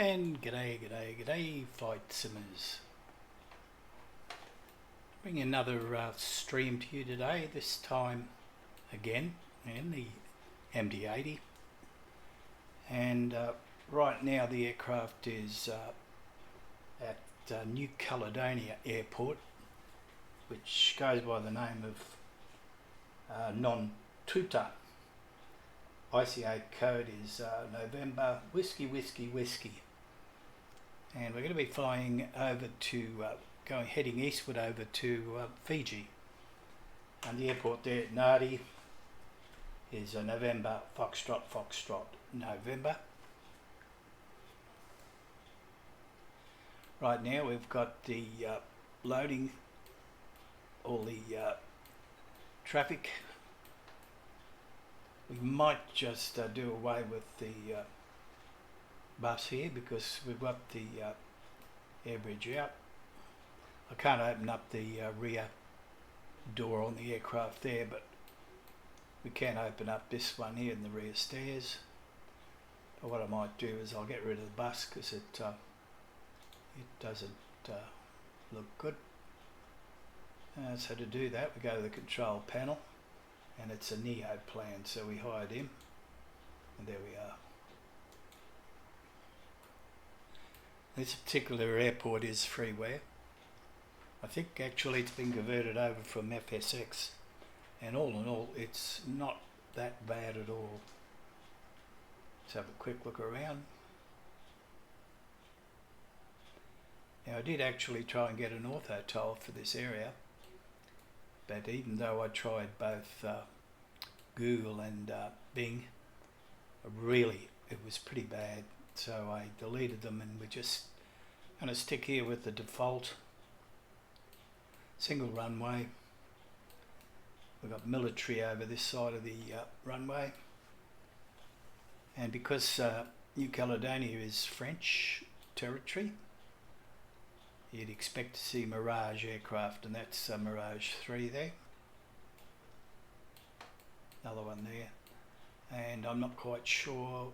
And g'day, flight simmers. Bring another stream to you today, this time again in the MD-80. And right now the aircraft is at New Caledonia Airport, which goes by the name of Non-Tuta. ICA code is November Whiskey. And we're going to be flying over to, heading eastward over to Fiji. And the airport there at Nadi is November Foxtrot November. Right now we've got the loading all the traffic. We might just do away with the bus here because we've got the air bridge out. I can't open up the rear door on the aircraft there, but we can open up this one here in the rear stairs. But what I might do is I'll get rid of the bus because it doesn't look good. So to do that we go to the control panel, and it's a Neo plan, so we hired him, and there we are. This particular airport is freeware. I think actually it's been converted over from FSX, and all in all it's not that bad at all. Let's have a quick look around. Now I did actually try and get an auto toll for this area, but even though I tried both Google and Bing, it was pretty bad. So I deleted them, and we're just going to stick here with the default single runway. We've got military over this side of the runway, and because New Caledonia is French territory, you'd expect to see Mirage aircraft, and that's Mirage 3 there. Another one there. And I'm not quite sure,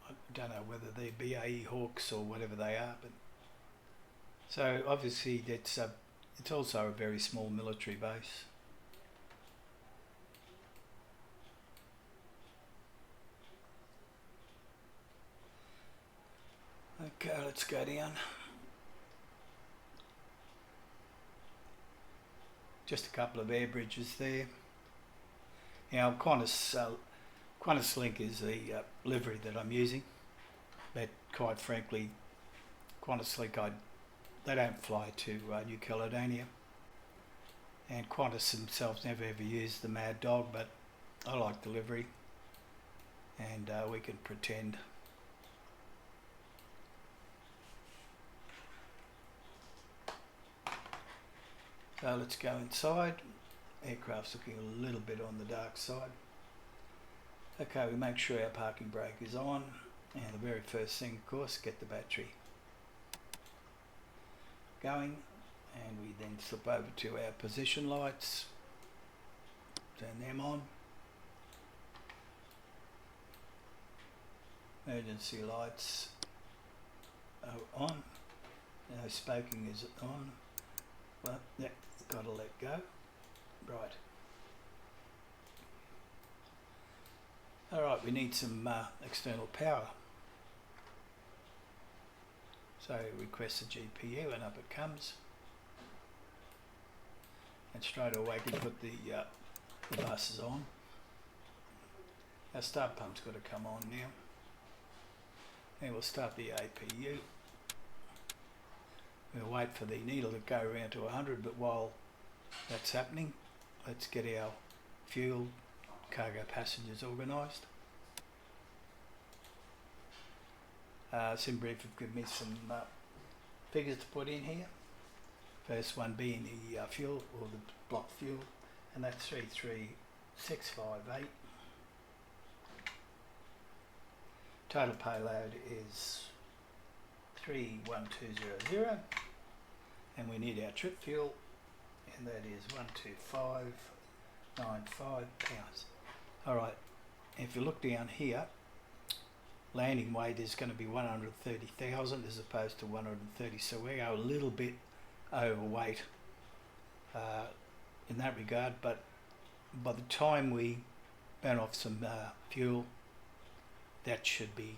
I don't know whether they're BAE Hawks or whatever they are, but so obviously it's also a very small military base. Okay, let's go down. Just a couple of air bridges there. Now Qantas Link is the livery that I'm using, but quite frankly Qantas Link, they don't fly to New Caledonia, and Qantas themselves never ever used the Mad Dog, but I like the livery, and we can pretend. So let's go inside. Aircraft's looking a little bit on the dark side. Okay, we make sure our parking brake is on, and the very first thing, of course, get the battery going, and we then flip over to our position lights, turn them on. Emergency lights are on. No smoking is on. Well, yeah, got to let go. Right. Alright, we need some external power. So request the GPU, and up it comes. And straight away we can put the buses on. Our start pump's got to come on now. And we'll start the APU. We'll wait for the needle to go around to 100, but while that's happening, let's get our fuel, cargo, passengers organised. SimBrief have given me some figures to put in here. First one being the fuel, or the block fuel, and that's 33658. Total payload is 31200, and we need our trip fuel, and that is 12595 pounds. Alright, if you look down here, landing weight is going to be 130,000 as opposed to 130, so we are a little bit overweight in that regard, but by the time we burn off some fuel, that should be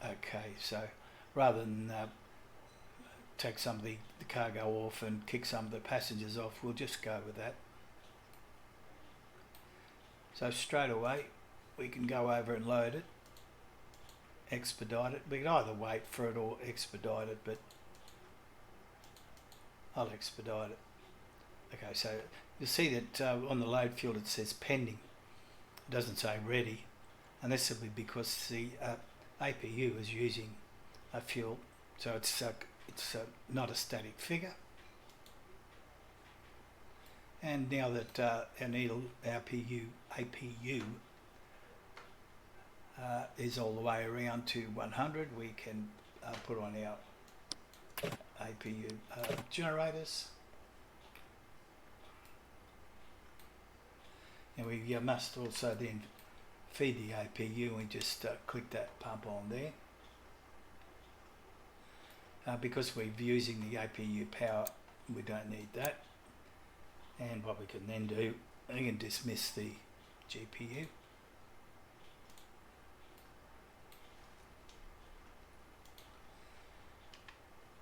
okay. So rather than take some of the cargo off and kick some of the passengers off, we'll just go with that. So straight away we can go over and load it, expedite it. We can either wait for it or expedite it, but I'll expedite it. Okay, so you'll see that on the load field it says pending. It doesn't say ready, and this will be because the APU is using a fuel, so it's not a static figure. And now that our APU is all the way around to 100, we can put on our APU generators. And we must also then feed the APU, and just click that pump on there. Because we're using the APU power, we don't need that. And what we can then do, we can dismiss the GPU.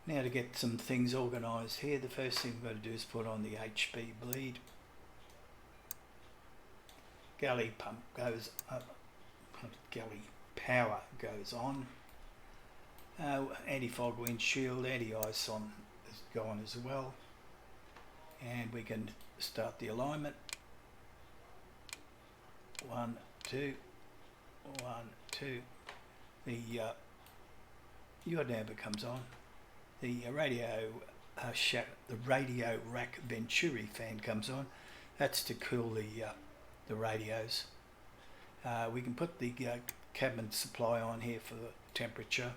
Now to get some things organised here, the first thing we've got to do is put on the HB bleed. Galley pump goes up, galley power goes on. Anti-fog windshield, anti-ice on is gone as well. And we can start the alignment. 1, 2, 1, 2. The yaw damper comes on. The radio rack Venturi fan comes on. That's to cool the radios. We can put the cabin supply on here for the temperature.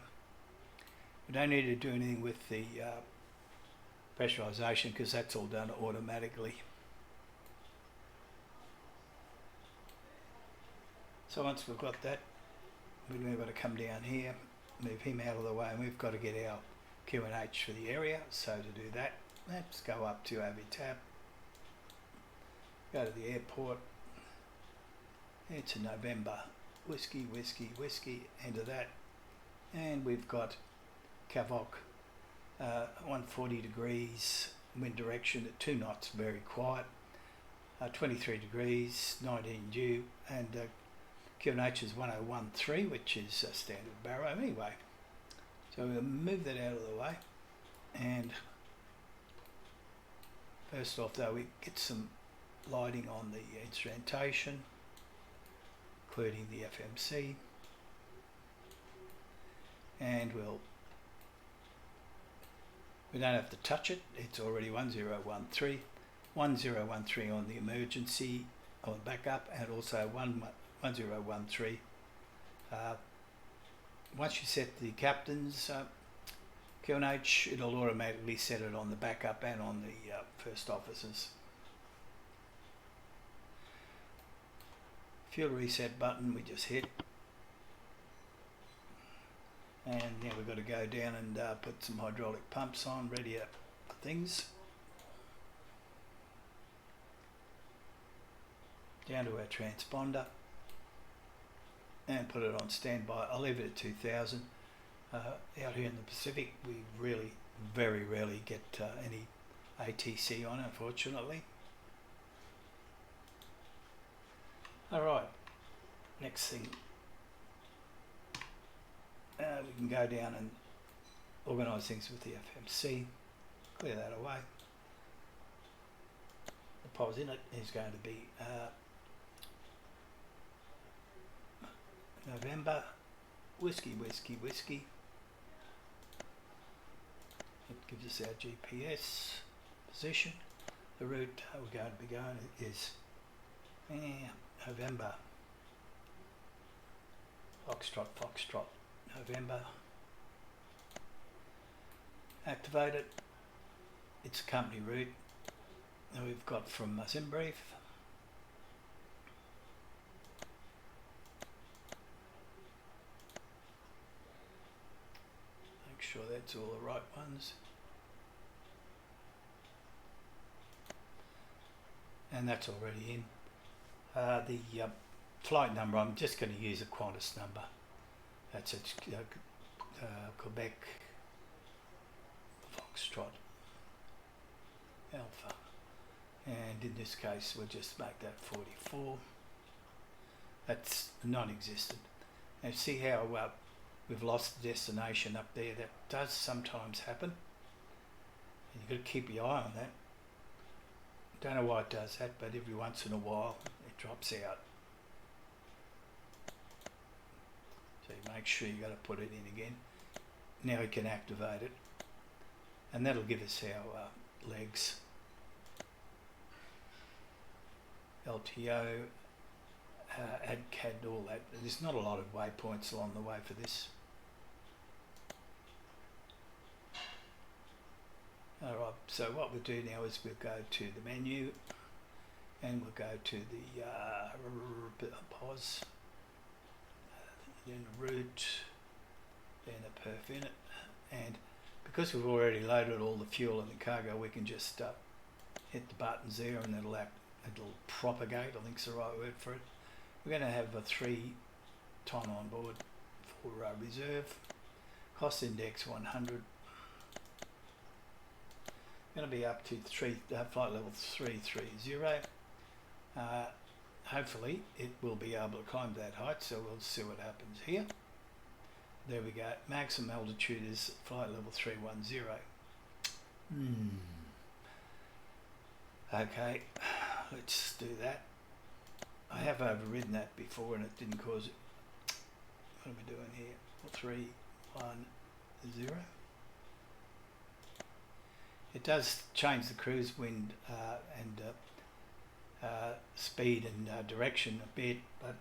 We don't need to do anything with the pressurisation because that's all done automatically. So once we've got that, we've got to come down here, move him out of the way, and we've got to get our Q&H for the area. So to do that, let's go up to AVTAB, go to the airport. It's a November, whiskey, whiskey, whiskey, enter that, and we've got Cavoc, 140 degrees, wind direction at 2 knots, very quiet, 23 degrees, 19 due, and Q&H is 1013, which is a standard barrow anyway. So we'll move that out of the way, and first off though, we get some lighting on the instrumentation, including the FMC, and we don't have to touch it, it's already 1013, 1013 on the emergency, on backup, and also 1013. Once you set the captain's Q&H, it'll automatically set it on the backup and on the first officers. Fuel reset button we just hit, and now we've got to go down and put some hydraulic pumps on, ready up things. Down to our transponder and put it on standby. I'll leave it at 2000. Out here in the Pacific we really very rarely get any ATC on, unfortunately. Alright, next thing, we can go down and organise things with the FMC, clear that away. The pause in it is going to be November, whiskey, whiskey, whiskey. It gives us our GPS position. The route we're going to be going is November, Foxtrot, Foxtrot, November. Activate it. It's a company route that we've got from Simbrief. that's all the right ones. And that's already in. The flight number, I'm just going to use a Qantas number. That's it, Quebec Foxtrot Alpha. And in this case, we'll just make that 44. That's non-existent. And see how we've lost the destination up there? That does sometimes happen. And you've got to keep your eye on that. Don't know why it does that, but every once in a while it drops out. So you make sure you got to put it in again. Now we can activate it, and that'll give us our legs. LTO, add CAD, all that. There's not a lot of waypoints along the way for this. Alright, so what we'll do now is we'll go to the menu and we'll go to the POS, then the route, then the perf in it, and because we've already loaded all the fuel in the cargo, we can just hit the buttons there and it'll propagate, I think is the right word for it. We're going to have a 3 time on board for reserve, cost index 100. Going to be up to flight level 330. Hopefully it will be able to climb that height, so we'll see what happens here. There we go. Maximum altitude is flight level 310. Okay, let's do that. I have overridden that before and it didn't cause it. What are we doing here? 310. It does change the cruise wind and speed and direction a bit, but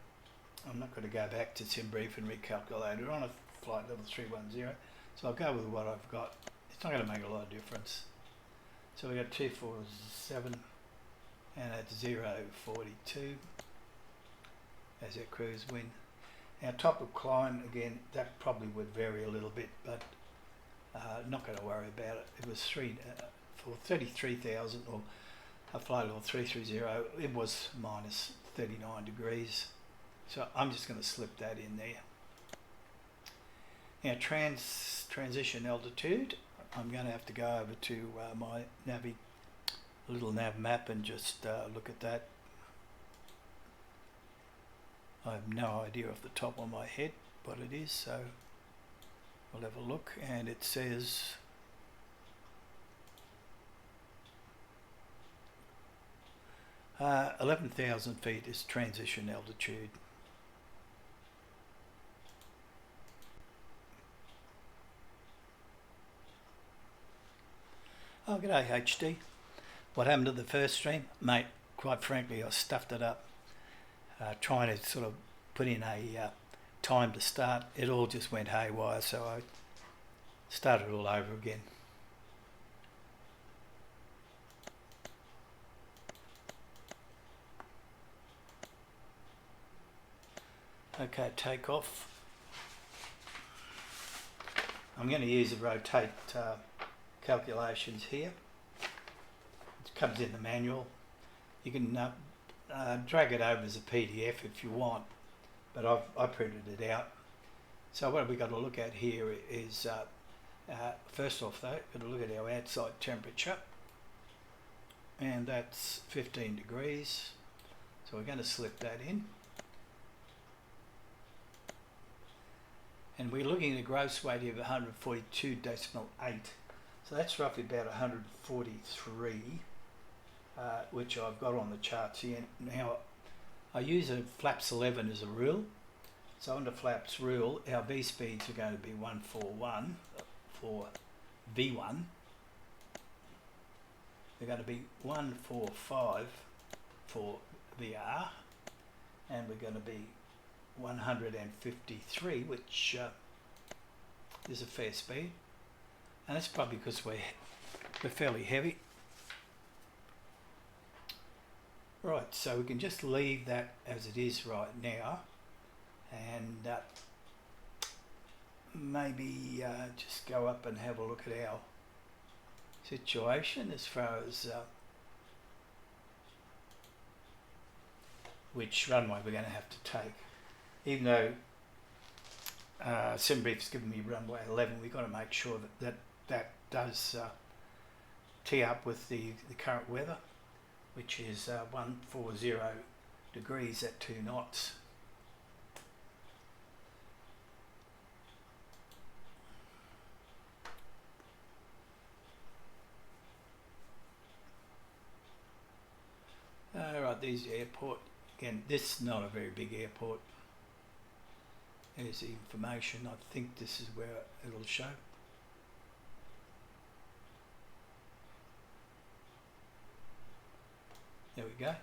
I'm not going to go back to SimBrief and recalculate it on a flight level 310. So I'll go with what I've got. It's not going to make a lot of difference. So we got 247 and at 042 as our cruise wind. Our top of climb, again, that probably would vary a little bit, but not going to worry about it. It was for 33,000 or a flight level 330, it was minus 39 degrees. So I'm just going to slip that in there. Now transition altitude, I'm going to have to go over to my little nav map and just look at that. I have no idea off the top of my head what it is, so we'll have a look, and it says 11,000 feet is transition altitude. Oh, g'day HD. What happened to the first stream? Mate, quite frankly, I stuffed it up. Trying to sort of put in a time to start. It all just went haywire, so I started all over again. Okay, take off. I'm going to use the rotate calculations here. It comes in the manual. You can drag it over as a PDF if you want, but I printed it out. So what we got to look at here is, first off though, got to look at our outside temperature, and that's 15 degrees. So we're going to slip that in. And we're looking at a gross weight of 142.8. So that's roughly about 143, which I've got on the charts here. Now, I use a flaps 11 as a rule. So under flaps rule, our V speeds are going to be 141 for V1. They're going to be 145 for VR, and we're going to be 153, which is a fair speed, and that's probably because we're fairly heavy. Right, so we can just leave that as it is right now, and maybe just go up and have a look at our situation as far as which runway we're going to have to take. Even though SimBrief's given me runway 11, we've got to make sure that does tee up with the current weather, which is 140 degrees at 2 knots. Right, there's the airport. Again, this is not a very big airport. There's the information. I think this is where it'll show. There we go.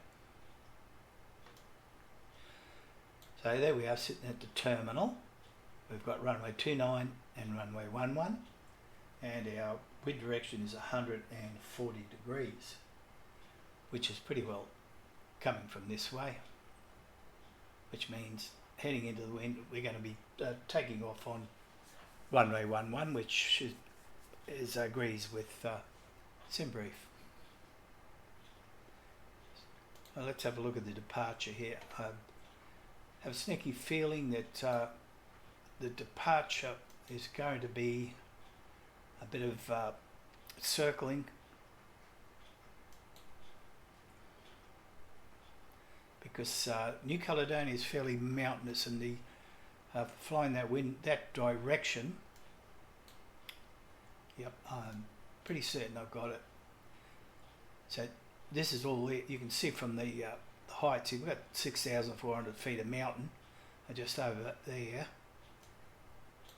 So there we are sitting at the terminal. We've got runway 29 and runway 11, and our wind direction is 140 degrees, which is pretty well coming from this way, which means heading into the wind we're going to be taking off on runway 11, which agrees with SimBrief. Well, let's have a look at the departure here. I have a sneaky feeling that the departure is going to be a bit of circling, because New Caledonia is fairly mountainous, and the flying that direction, yep, I'm pretty certain I've got it. So this is all you can see from the heights. We've got 6,400 feet of mountain just over there.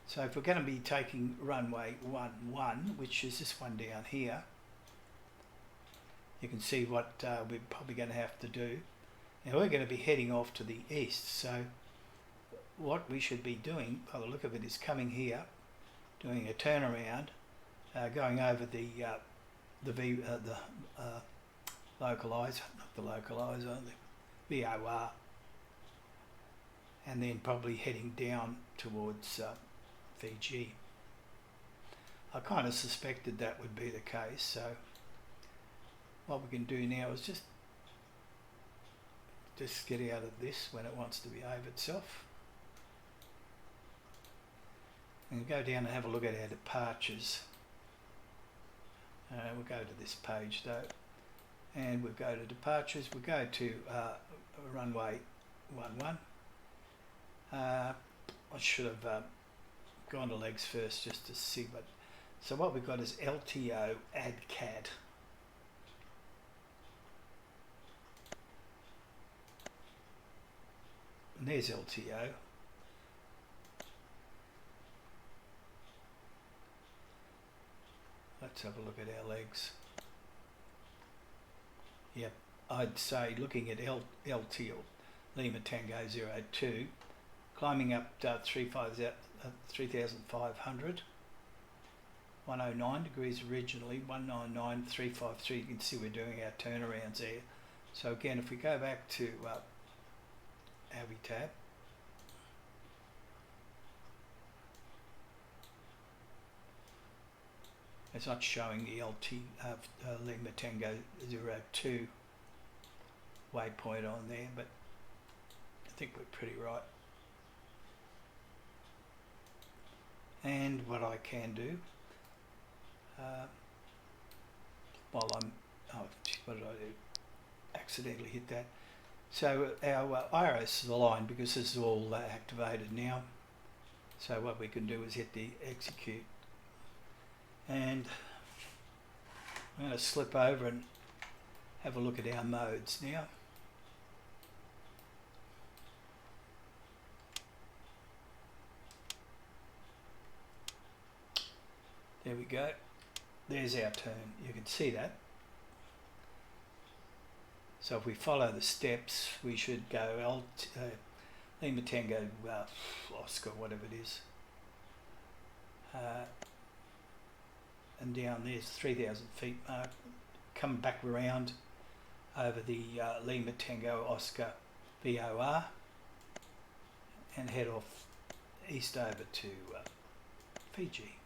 So if we're going to be taking runway 11, which is this one down here, you can see what we're probably going to have to do. Now we're going to be heading off to the east, so what we should be doing, by the look of it, is coming here, doing a turnaround, going over the localizer, not the localizer, the VOR, and then probably heading down towards Fiji. I kind of suspected that would be the case, so what we can do now is just get out of this when it wants to behave itself, and go down and have a look at our departures. We'll go to this page though, and we'll go to departures. We'll go to runway 11. I should have gone to legs first just to see what. So what we've got is LTO add CAD. And there's LTO. Let's have a look at our legs. Yep, I'd say looking at LTO, Lima Tango 02, climbing up 3,500, 109 degrees originally, 199,353. You can see we're doing our turnarounds there. So again, if we go back to Tab, it's not showing the Lima Tango 02 waypoint on there, but I think we're pretty right. And what I can do, while I'm, what did I do? Accidentally hit that. So our iris is aligned because this is all activated now. So what we can do is hit the execute. And I'm going to slip over and have a look at our modes now. There we go. There's our turn. You can see that. So if we follow the steps, we should go Lima Tango Oscar, whatever it is. And down there's 3,000 feet mark. Come back around over the Lima Tango Oscar VOR and head off east over to Fiji.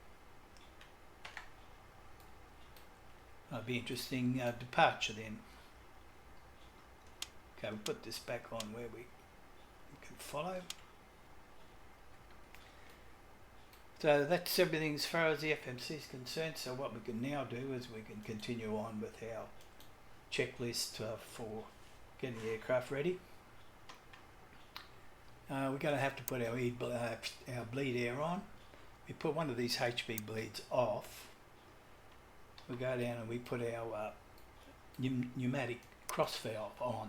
That'll be interesting departure then. Okay, we'll put this back on where we can follow. So that's everything as far as the FMC is concerned. So what we can now do is we can continue on with our checklist for getting the aircraft ready. We're going to have to put our bleed air on. We put one of these HB bleeds off. We go down and we put our pneumatic cross valve on.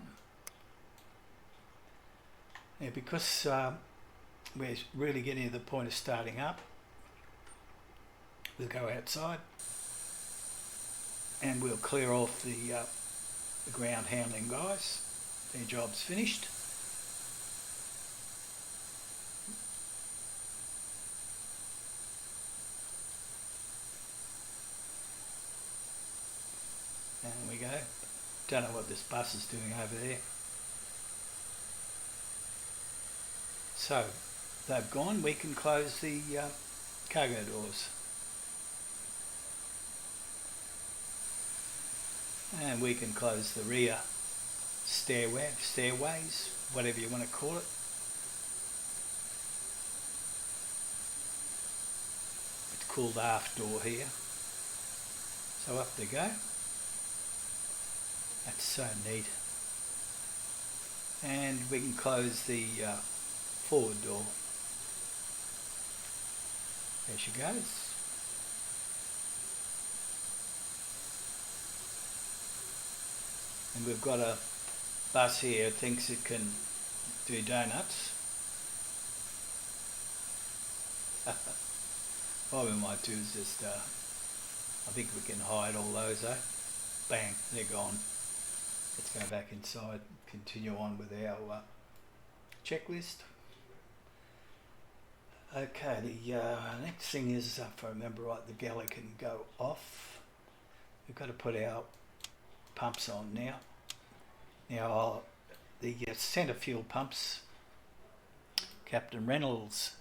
Now because we're really getting to the point of starting up, we'll go outside and we'll clear off the ground handling guys. Their job's finished. And we go. Don't know what this bus is doing over there. So they've gone. We can close the cargo doors. And we can close the rear stairways, whatever you want to call it. It's called aft door here. So up they go. That's so neat. And we can close the forward door. There she goes. And we've got a bus here that thinks it can do donuts. What we might do is just, I think we can hide all those, eh? Bang, they're gone. Let's go back inside, continue on with our checklist. Okay, the next thing is, if I remember right, the galley can go off. We've got to put our pumps on now. Now, the centre fuel pumps, Captain Reynolds,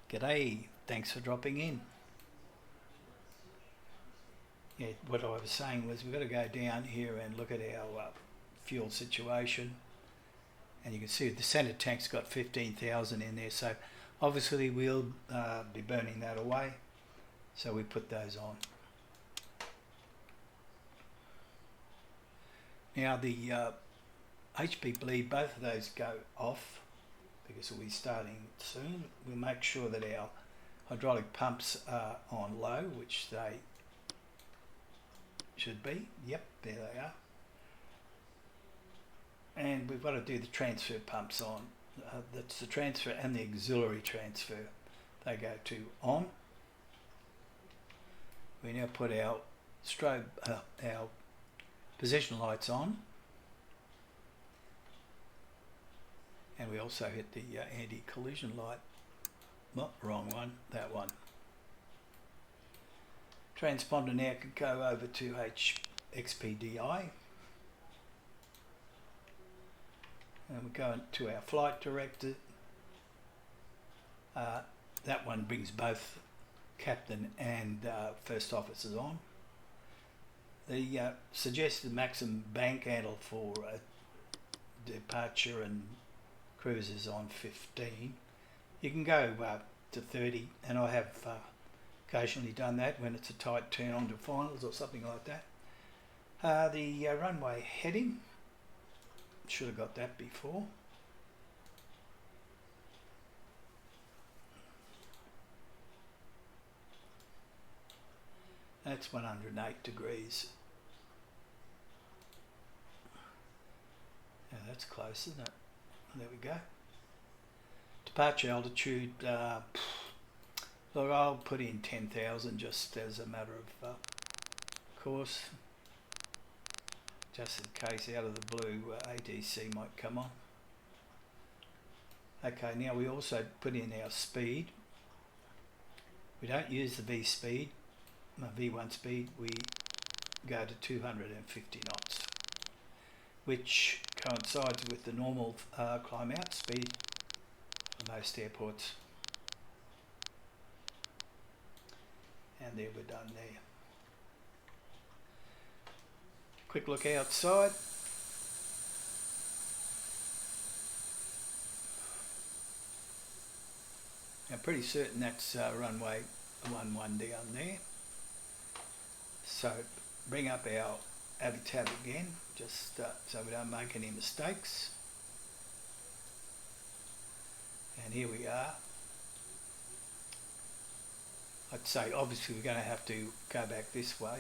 g'day, thanks for dropping in. Yeah, what I was saying was we've got to go down here and look at our fuel situation, and you can see the centre tank's got 15,000 in there, so obviously we'll be burning that away, so we put those on. Now the HP bleed, both of those go off because we'll be starting soon. We'll make sure that our hydraulic pumps are on low, which they should be. Yep, there they are. And we've got to do the transfer pumps on. That's the transfer and the auxiliary transfer. They go to on. We now put our strobe, our position lights on. And we also hit the anti-collision light. Not wrong one, that one. Transponder now can go over to XPDI. And we go to our flight director. That one brings both captain and first officers on. The suggested maximum bank handle for departure and cruise is on 15. You can go to 30, and I have occasionally done that when it's a tight turn onto finals or something like that. The runway heading, should have got that before. That's 108 degrees. Yeah, that's close, isn't it? There we go. Departure altitude, look, I'll put in 10,000 just as a matter of course, just in case out of the blue ADC might come on. Okay, now we also put in our speed. We don't use the V speed, V1 speed, we go to 250 knots, which coincides with the normal climb out speed for most airports. And there, we're done there. Quick look outside. I'm pretty certain that's runway 11 down there. So bring up our Avitab again, just so we don't make any mistakes. And here we are. I'd say obviously we're going to have to go back this way.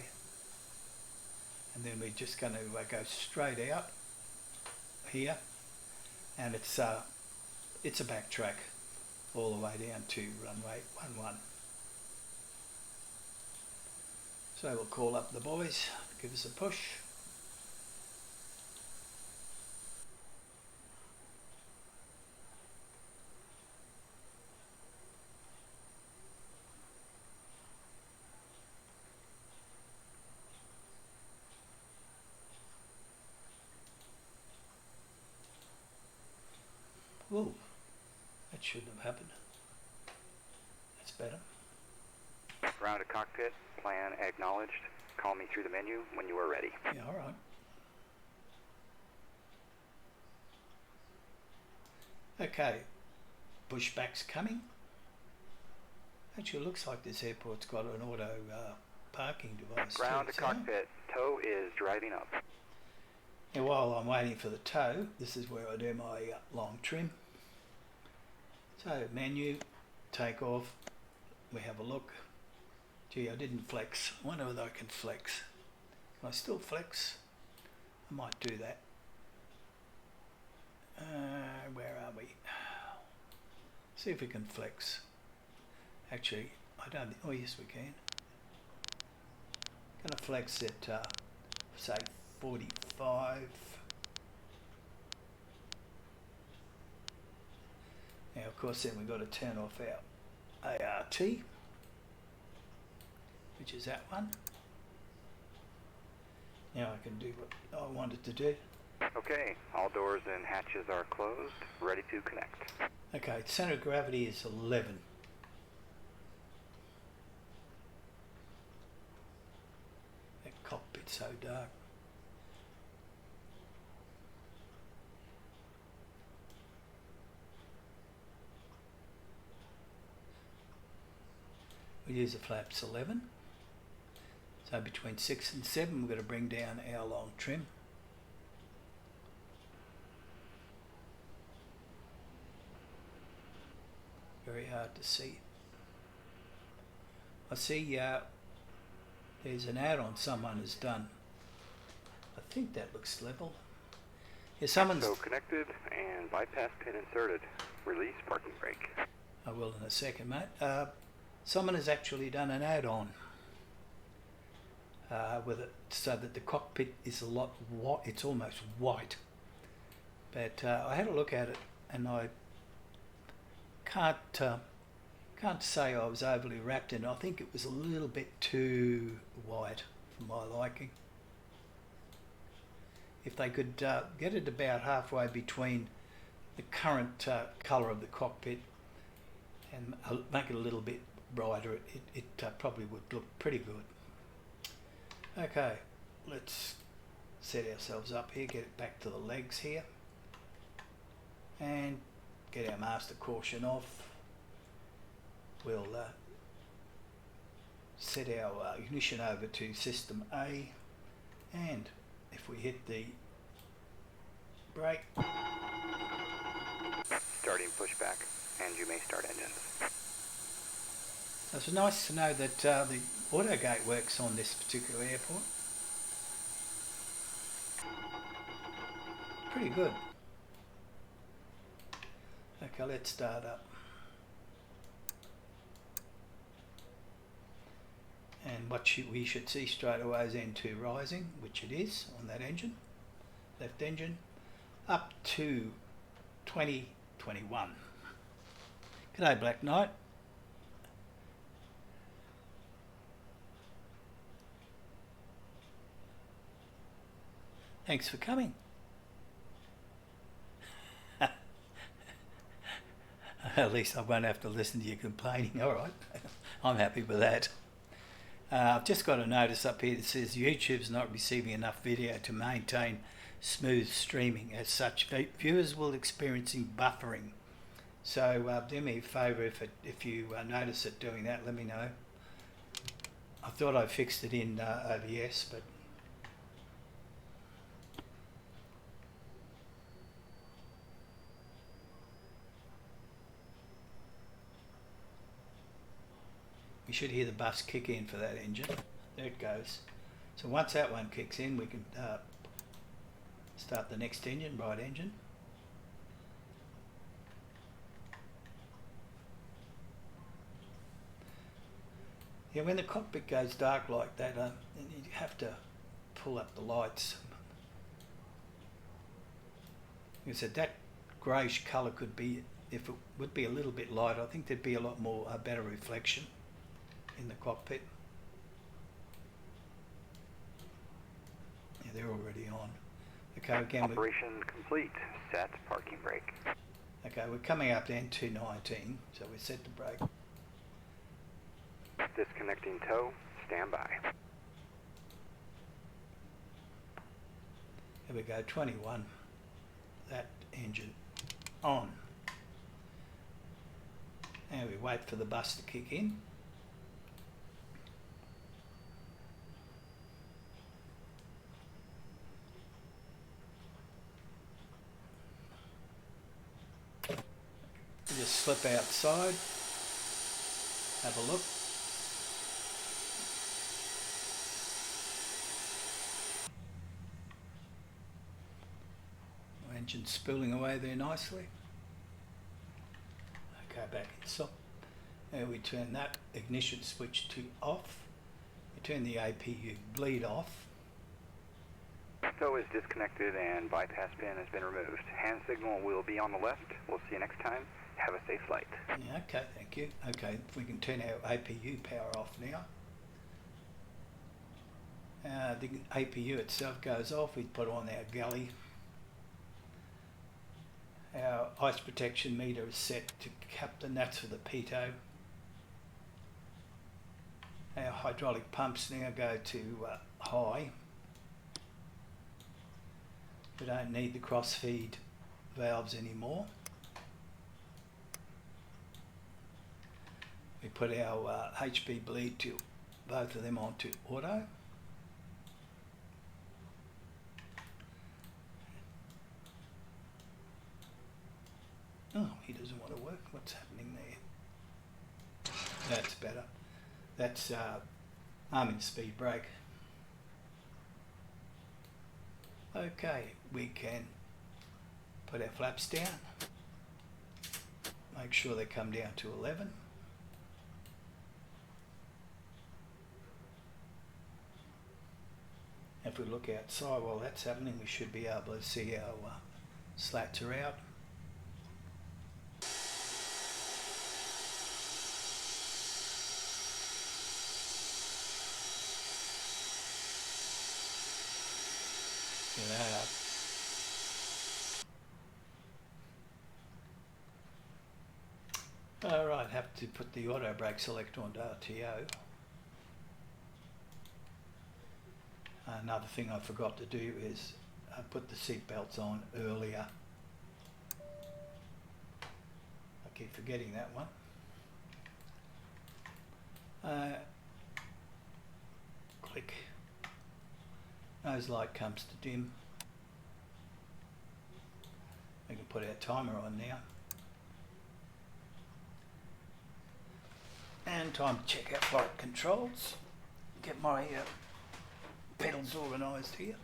And then we're just going to go straight out here. And it's a backtrack all the way down to runway 11. So we'll call up the boys, give us a push. Whoa, that shouldn't have happened. That's better. Ground to cockpit, plan acknowledged. Call me through the menu when you are ready. Yeah, all right. Okay, pushback's coming. Actually, it looks like this airport's got an auto parking device. Ground to cockpit, tow is driving up. And while I'm waiting for the tow, this is where I do my long trim. So menu, take off, we have a look. Gee, I didn't flex. I wonder whether I can flex. Can I still flex? I might do that. Where are we? See if we can flex. Actually, I don't. Oh yes, we can. Gonna flex at say 45. Now, of course, then we've got to turn off our ART, which is that one. Now I can do what I wanted to do. Okay, all doors and hatches are closed, ready to connect. Okay, center of gravity is 11. That cockpit's so dark. We use the flaps 11. So between 6 and 7 we've got to bring down our long trim. Very hard to see. I see there's an add-on someone has done. I think that looks level. Yeah, someone's... So connected and bypass pin inserted. Release parking brake. I will in a second, mate. Someone has actually done an add-on with it so that the cockpit is a lot white. It's almost white. But I had a look at it and I can't say I was overly wrapped in it. I think it was a little bit too white for my liking. If they could get it about halfway between the current colour of the cockpit and make it a little bit brighter, it probably would look pretty good. Okay, let's set ourselves up here, get it back to the legs here, and get our master caution off. We'll set our ignition over to system A, and if we hit the brake, starting pushback, and you may start engines. So it's nice to know that the autogate works on this particular airport. Pretty good. Okay, let's start up. And what we should see straight away is N2 rising, which it is on that engine, left engine, up to 2021. G'day Black Knight. Thanks for coming. At least I won't have to listen to you complaining. All right, I'm happy with that. I've just got a notice up here that says YouTube's not receiving enough video to maintain smooth streaming. As such, viewers will experiencing buffering. So do me a favour, if you notice it doing that, let me know. I thought I fixed it in OBS, but you should hear the bus kick in for that engine. There it goes. So once that one kicks in, we can start the next engine, right engine. Yeah, when the cockpit goes dark like that, you have to pull up the lights. Like I said, that greyish colour could be, if it would be a little bit lighter, I think there'd be a lot more, better reflection in the cockpit. Yeah, they're already on. Okay, again, operation complete. Set parking brake. Okay, we're coming up to N219, so we set the brake. Disconnecting tow. Stand by. Here we go, 21. That engine on. And we wait for the bus to kick in. Just slip outside, have a look. Engine spooling away there nicely. Okay, back in stop. And we turn that ignition switch to off. We turn the APU bleed off. Tow is disconnected and bypass pin has been removed. Hand signal will be on the left. We'll see you next time. Have a safe flight. Yeah, okay, thank you. Okay, if we can turn our APU power off now. The APU itself goes off. We put on our galley. Our ice protection meter is set to captain, that's for the pitot. Our hydraulic pumps now go to high. We don't need the cross feed valves anymore. We put our HB bleed to both of them onto auto. Oh, he doesn't want to work. What's happening there? That's better. That's arming speed brake. Okay, we can put our flaps down. Make sure they come down to 11. If we look outside while that's happening, we should be able to see our slats are out. Alright, have to put the auto brake selector onto RTO. Another thing I forgot to do is put the seat belts on earlier. I keep forgetting that one. Click. Nose light comes to dim. We can put our timer on now. And time to check our flight controls. Get my pedals organised here.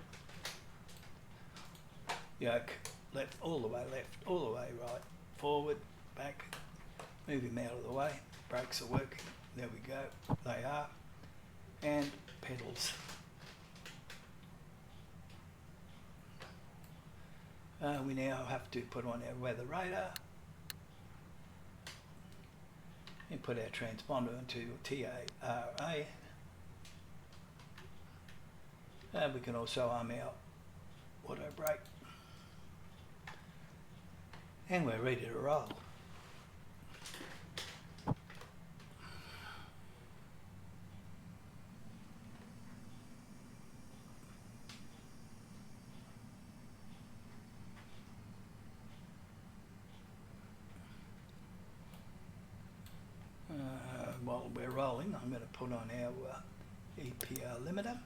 Yoke, left, all the way left, all the way right, forward, back, move him out of the way. Brakes are working, there we go, they are. And pedals. We now have to put on our weather radar and put our transponder into TARA. We can also arm our auto brake. And we're ready to roll. put on our EPR limiter.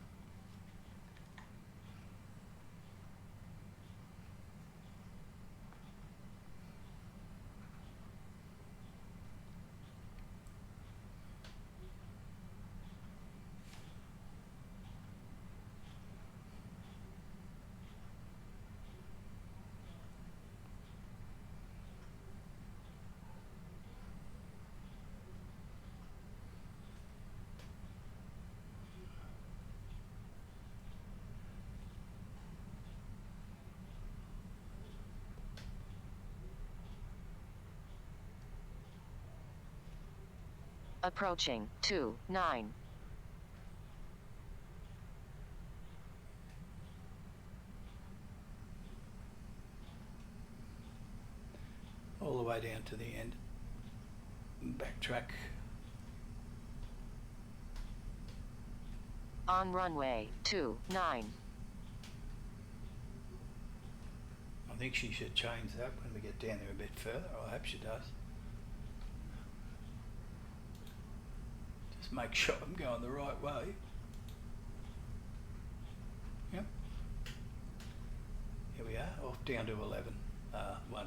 Approaching 29. All the way down to the end. Backtrack. On runway 29. I think she should change that when we get down there a bit further. I hope she does. Just make sure I'm going the right way. Yep. Here we are, off down to 11. 1-1.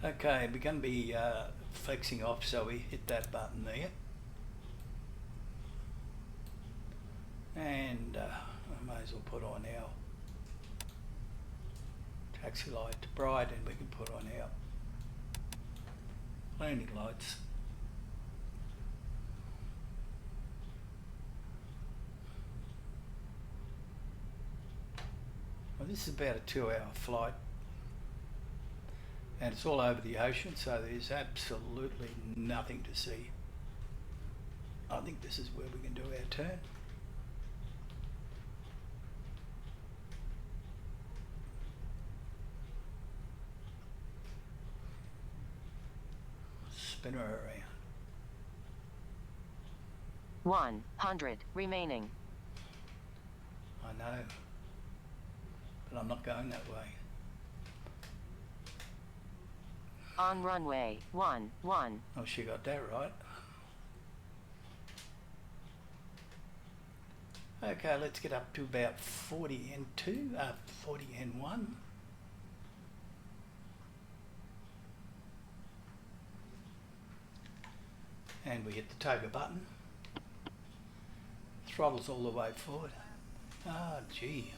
Okay, we're going to be flexing off, so we hit that button there. And I may as well put on our taxi light bright, and we can put on our landing lights. Well, this is about a 2-hour flight. And it's all over the ocean, so there's absolutely nothing to see. I think this is where we can do our turn. Spin her around. 100 remaining. I know, but I'm not going that way. On runway 11. Oh, she got that right. Okay, let's get up to about 40 N2, 40 N1. And we hit the toga button. Throttle's all the way forward. Ah, gee.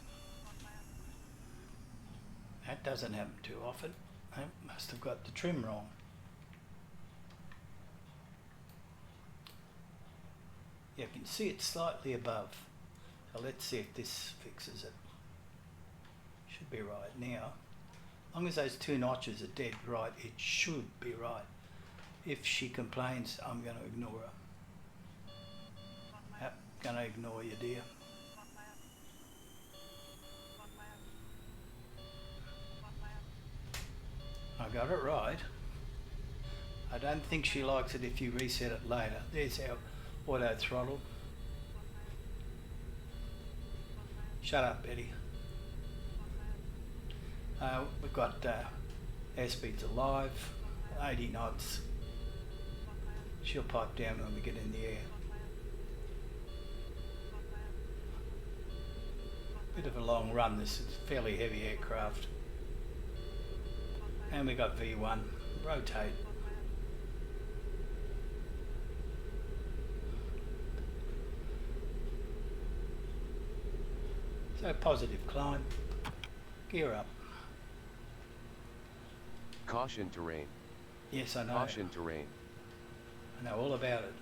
That doesn't happen too often. I must have got the trim wrong. Yeah, you can see it's slightly above. So let's see if this fixes it. Should be right now. As long as those 2 notches are dead right, it should be right. If she complains, I'm going to ignore her. Yep, going to ignore you, dear. I got it right. I don't think she likes it if you reset it later. There's our auto throttle. Shut up, Betty. We've got airspeeds alive, 80 knots. She'll pipe down when we get in the air. Bit of a long run, this is a fairly heavy aircraft. And we got V1, rotate. So positive climb, gear up. Caution terrain. Yes, I know. Caution terrain. I know all about it.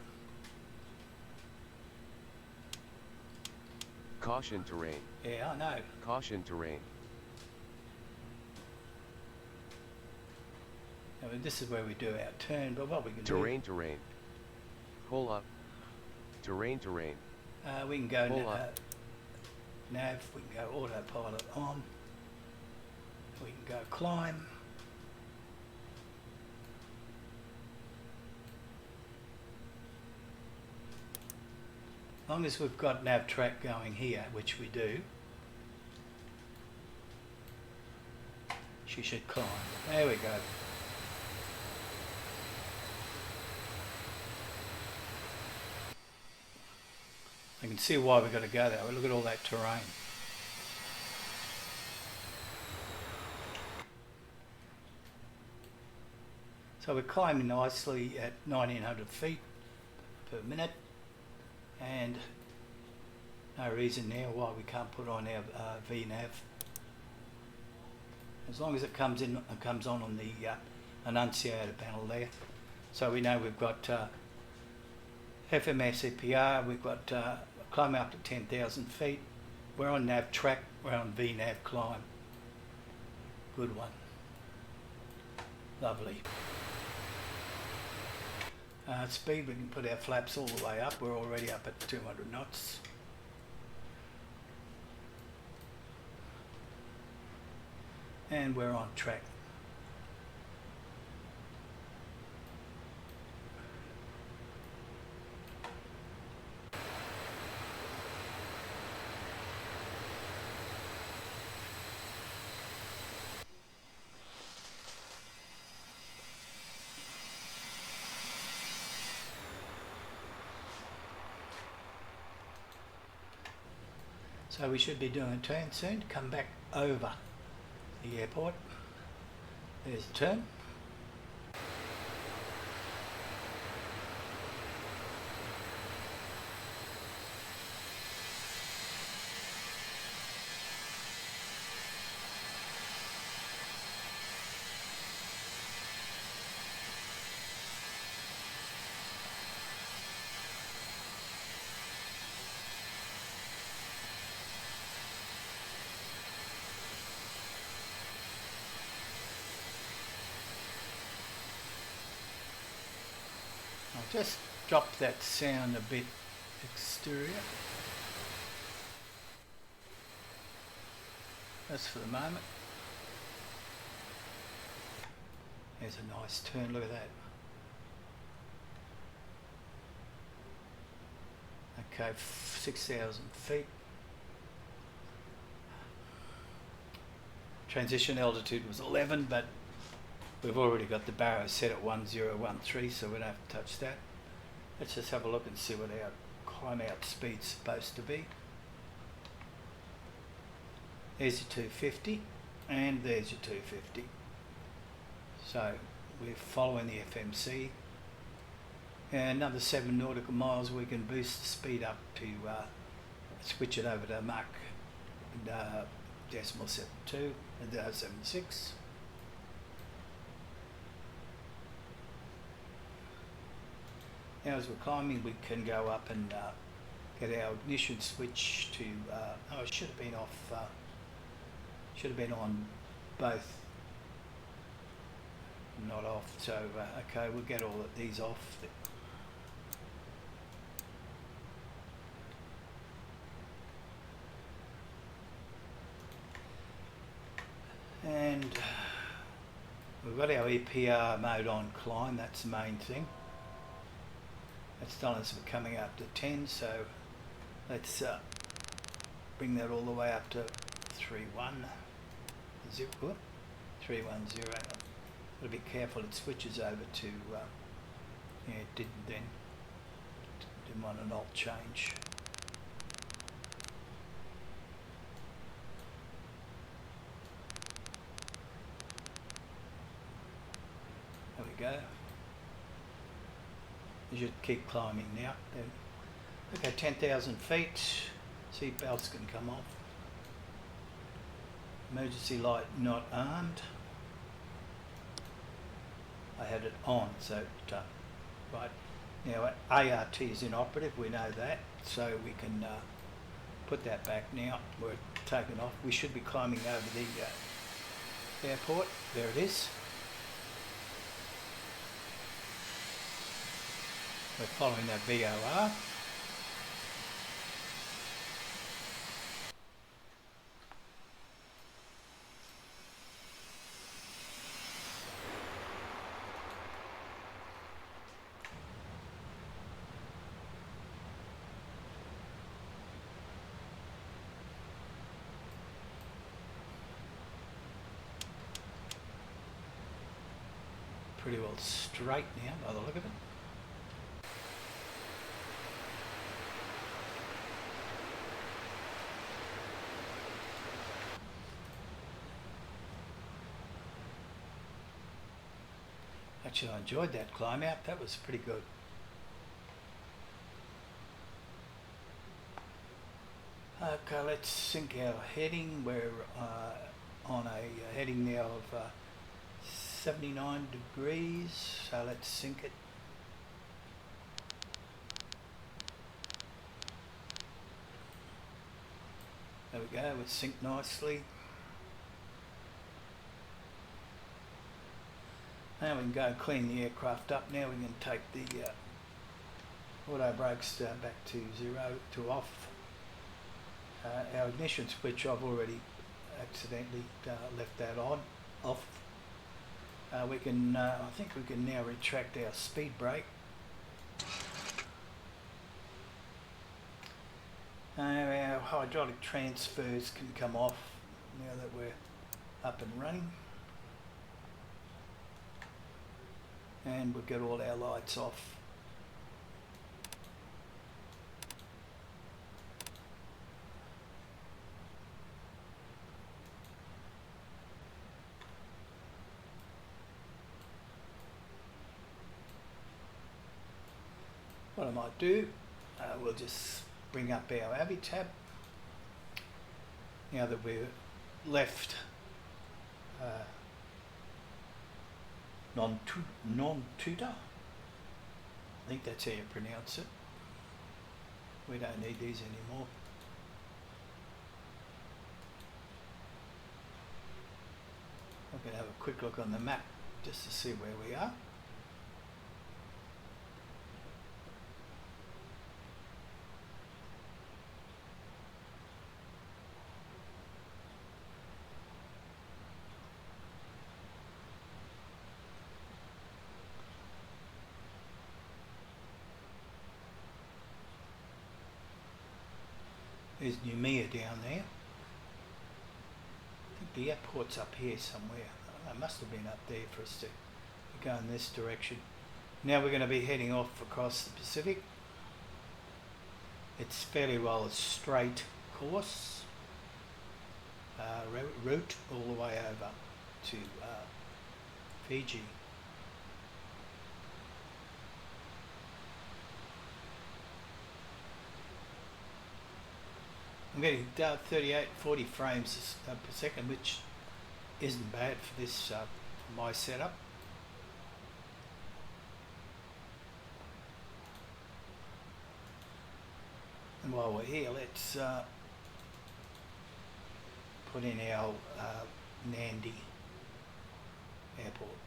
Caution terrain. Yeah, I know. Caution terrain. I mean, this is where we do our turn, but what we can Terrain terrain. Pull up. Terrain terrain. do, we can go Pull up. nav, we can go autopilot on, we can go climb. As long as we've got nav track going here, which we do, she should climb. There we go. I can see why we've got to go that way. Look at all that terrain. So we're climbing nicely at 1900 feet per minute, and no reason now why we can't put on our VNAV. As long as it comes on the annunciator panel there, so we know we've got FMS EPR, we've got climb up to 10,000 feet. We're on nav track, we're on VNAV climb. Good one. Lovely. Speed, we can put our flaps all the way up. We're already up at 200 knots. And we're on track. So we should be doing a turn soon to come back over the airport. There's the turn. I'll just drop that sound a bit exterior. That's for the moment. There's a nice turn, look at that. Okay, 6,000 feet. Transition altitude was 11, but we've already got the barrow set at 1013, so we don't have to touch that. Let's just have a look and see what our climb out speed's supposed to be. There's your 250, and there's your 250. So we're following the FMC. And another 7 nautical miles, we can boost the speed up to switch it over to Mach decimal 72 and 76. Now as we're climbing, we can go up and get our ignition switch to, oh, it should have been off, should have been on both, not off, so okay, we'll get all of these off. And we've got our EPR mode on climb, that's the main thing. That's telling us we're coming up to 10, so let's bring that all the way up to 310. 310. Gotta be careful, it switches over to, yeah, it didn't then. Didn't want an alt change. There we go. You should keep climbing now. Okay, 10,000 feet. Seat belts can come off. Emergency light not armed. I had it on, so right now ART is inoperative, we know that, so we can put that back now. We're taken off. We should be climbing over the airport. There it is. We're following that VOR. Pretty well straight now by the look of it. Actually, I enjoyed that climb out. That was pretty good. Okay, let's sync our heading. We're on a heading now of 79 degrees, so let's sync it. There we go, it's synced nicely. Now we can go and clean the aircraft up. Now we can take the auto brakes back to 0 to off. Our ignition switch, I've already accidentally left that on, off. We can, I think we can now retract our speed brake. Our hydraulic transfers can come off now that we're up and running. And we'll get all our lights off. What I might do, we'll just bring up our Avi tab. Now that we're left non-tutor, I think that's how you pronounce it. We don't need these anymore. I'm going to have a quick look on the map just to see where we are. There's Noumea down there. I think the airport's up here somewhere. It must have been up there for us to go in this direction. Now we're going to be heading off across the Pacific. It's fairly well a straight course, route all the way over to Fiji. I'm getting 38, 40 frames per second, which isn't bad for this, for my setup. And while we're here, let's put in our Nandi airport.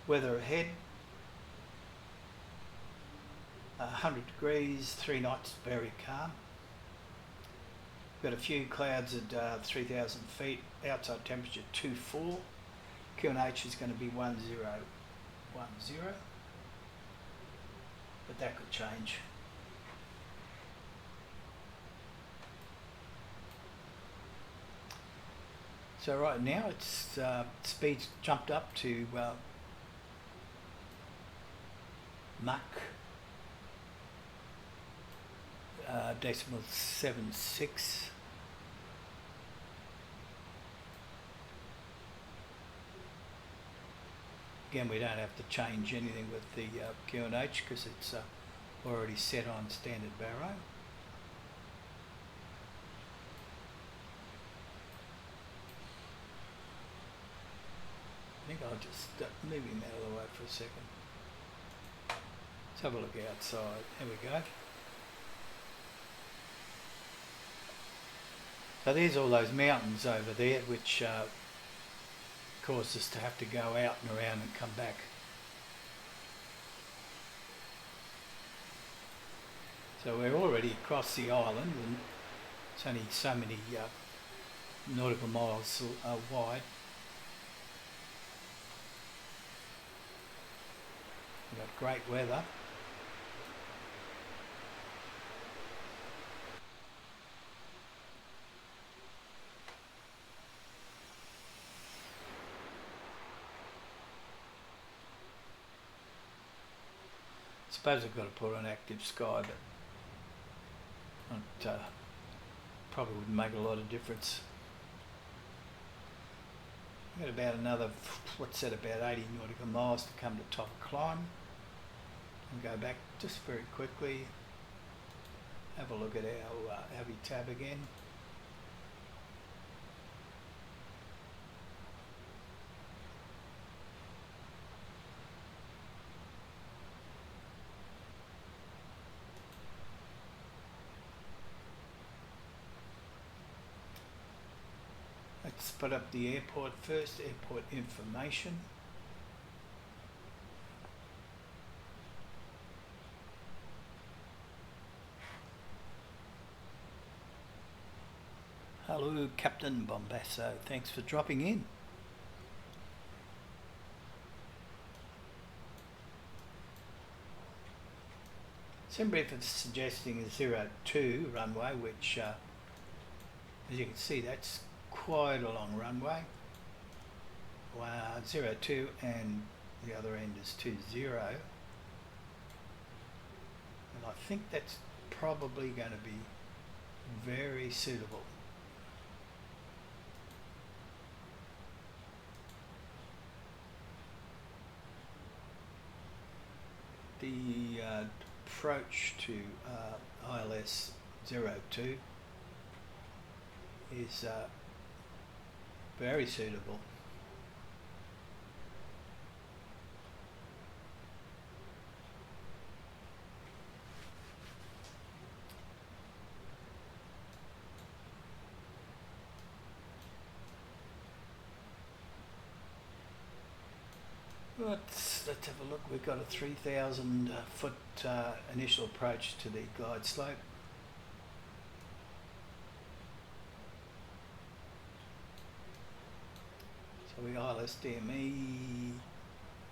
Weather ahead. 100 degrees, 3 nights, very calm. Got a few clouds at 3,000 feet, outside temperature 24. QNH is going to be 1010, but that could change. So right now it's speed's jumped up to Mach .76. Again, we don't have to change anything with the QNH because it's already set on standard baro. think I'll just move him out of the way for a second. Let's have a look outside. There we go. So there's all those mountains over there which caused us to have to go out and around and come back. So we're already across the island, and it's only so many nautical miles wide. We've got great weather. I suppose I've got to put on active sky, but probably wouldn't make a lot of difference. We've got about another, what's that, about 80 nautical miles to come to top of climb, and go back just very quickly. Have a look at our heavy tab again. Let's put up the airport first, airport information. Hello, Captain Bombasso. Thanks for dropping in. Somebody for suggesting a 02 runway, which, as you can see, that's quite a long runway. Wow, 02, and the other end is 20. And I think that's probably going to be very suitable. The approach to ILS 02 is very suitable. Let's have a look. We've got a 3,000 foot initial approach to the glide slope. So we ILS DME,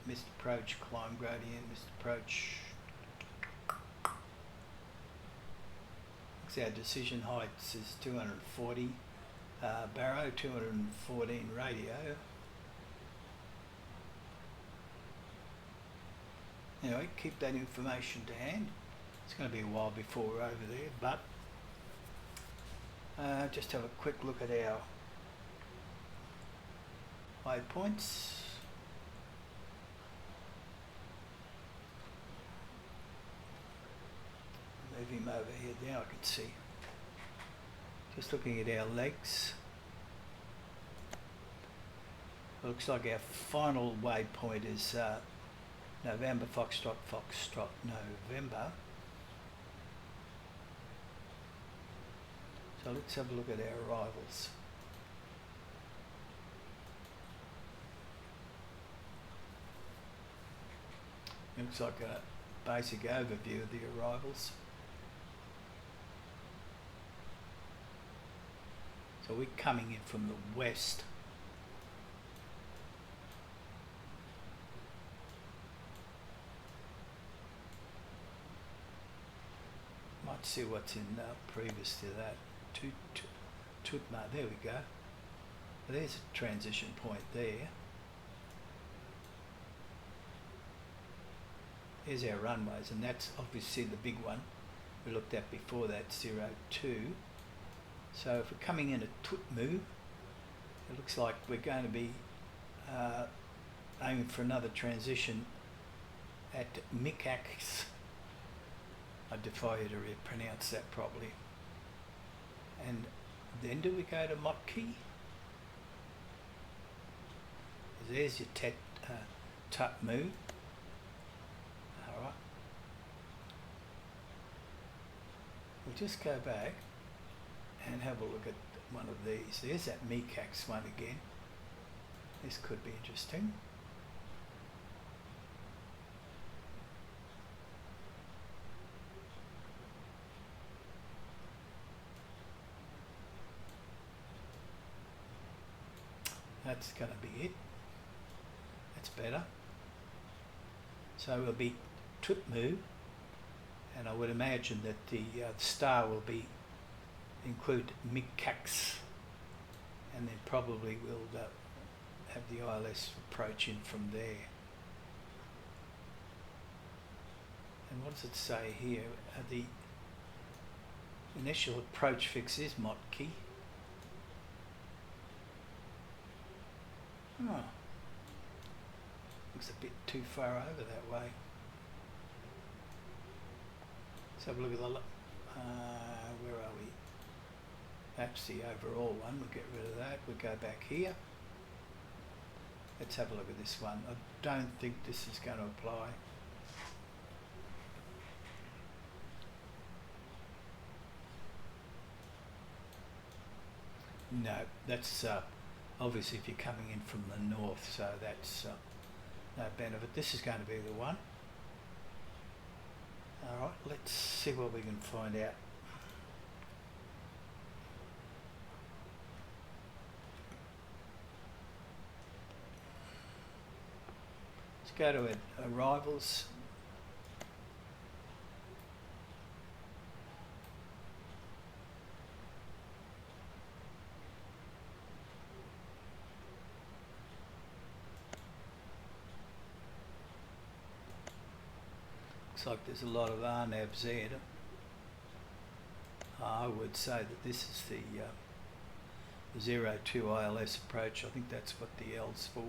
missed approach, climb gradient, missed approach. Our decision heights is 240, Barrow 214 radio. Anyway, keep that information to hand. It's going to be a while before we're over there, but just have a quick look at our waypoints. Move him over here, now I can see. Just looking at our legs. Looks like our final waypoint is November, Foxtrot, Foxtrot, November. So let's have a look at our arrivals. Looks like a basic overview of the arrivals. So we're coming in from the west. Might see what's in previous to that. Tutma, there we go. There's a transition point there. Here's our runways, and that's obviously the big one we looked at before that, 02. So if we're coming in at Tutmu, it looks like we're going to be aiming for another transition at Mikax. I defy you to pronounce that properly. And then do we go to Motki? There's your tut moo. Alright. We'll just go back and have a look at one of these. There's that Mecax one again. This could be interesting. That's going to be it. That's better. So we'll be Tutmu, and I would imagine that the star will be include Mecax, and then probably we'll have the ILS approach in from there. And what does it say here? The initial approach fix is Motkey. Oh, looks a bit too far over that way. Let's have a look at the, where are we? That's the overall one, we'll get rid of that. We'll go back here. Let's have a look at this one. I don't think this is going to apply. No, that's obviously if you're coming in from the north, so that's no benefit. This is going to be the one. Alright, let's see what we can find out. Let's go to arrivals. Looks like there's a lot of RNAVs there. I would say that this is the 02 ILS approach. I think that's what the L's for.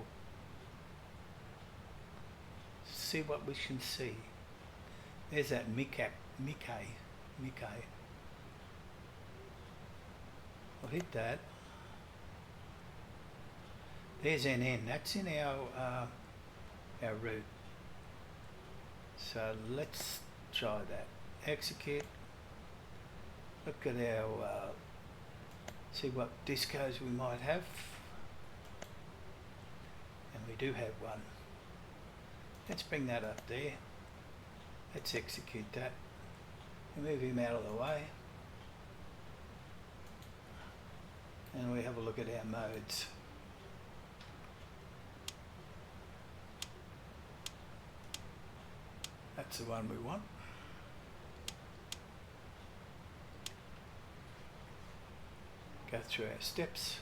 See what we can see. There's that Mickey. I'll hit that. There's NN. That's in our route. So let's try that. Execute. Look at our, see what discos we might have. And we do have one. Let's bring that up there. Let's execute that. And move him out of the way. And we have a look at our modes. That's the one we want. Go through our steps.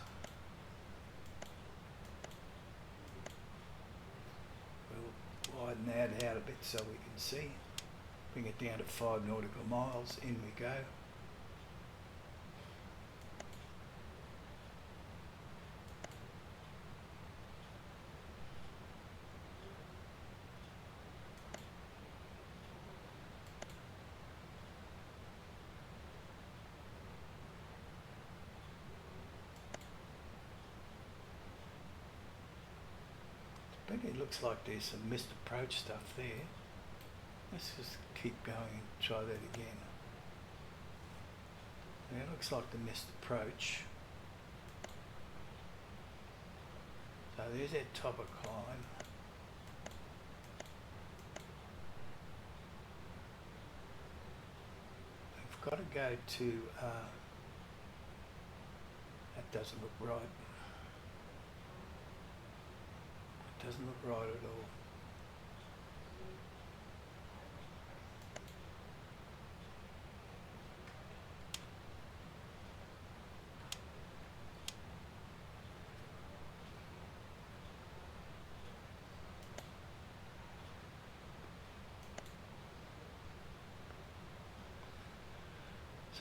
We'll widen that out a bit so we can see. Bring it down to 5 nautical miles. In we go. It looks like there's some missed approach stuff there. Let's just keep going and try that again. Yeah, it looks like the missed approach. So there's that top of climb. We've got to go to, that doesn't look right. Doesn't look right at all.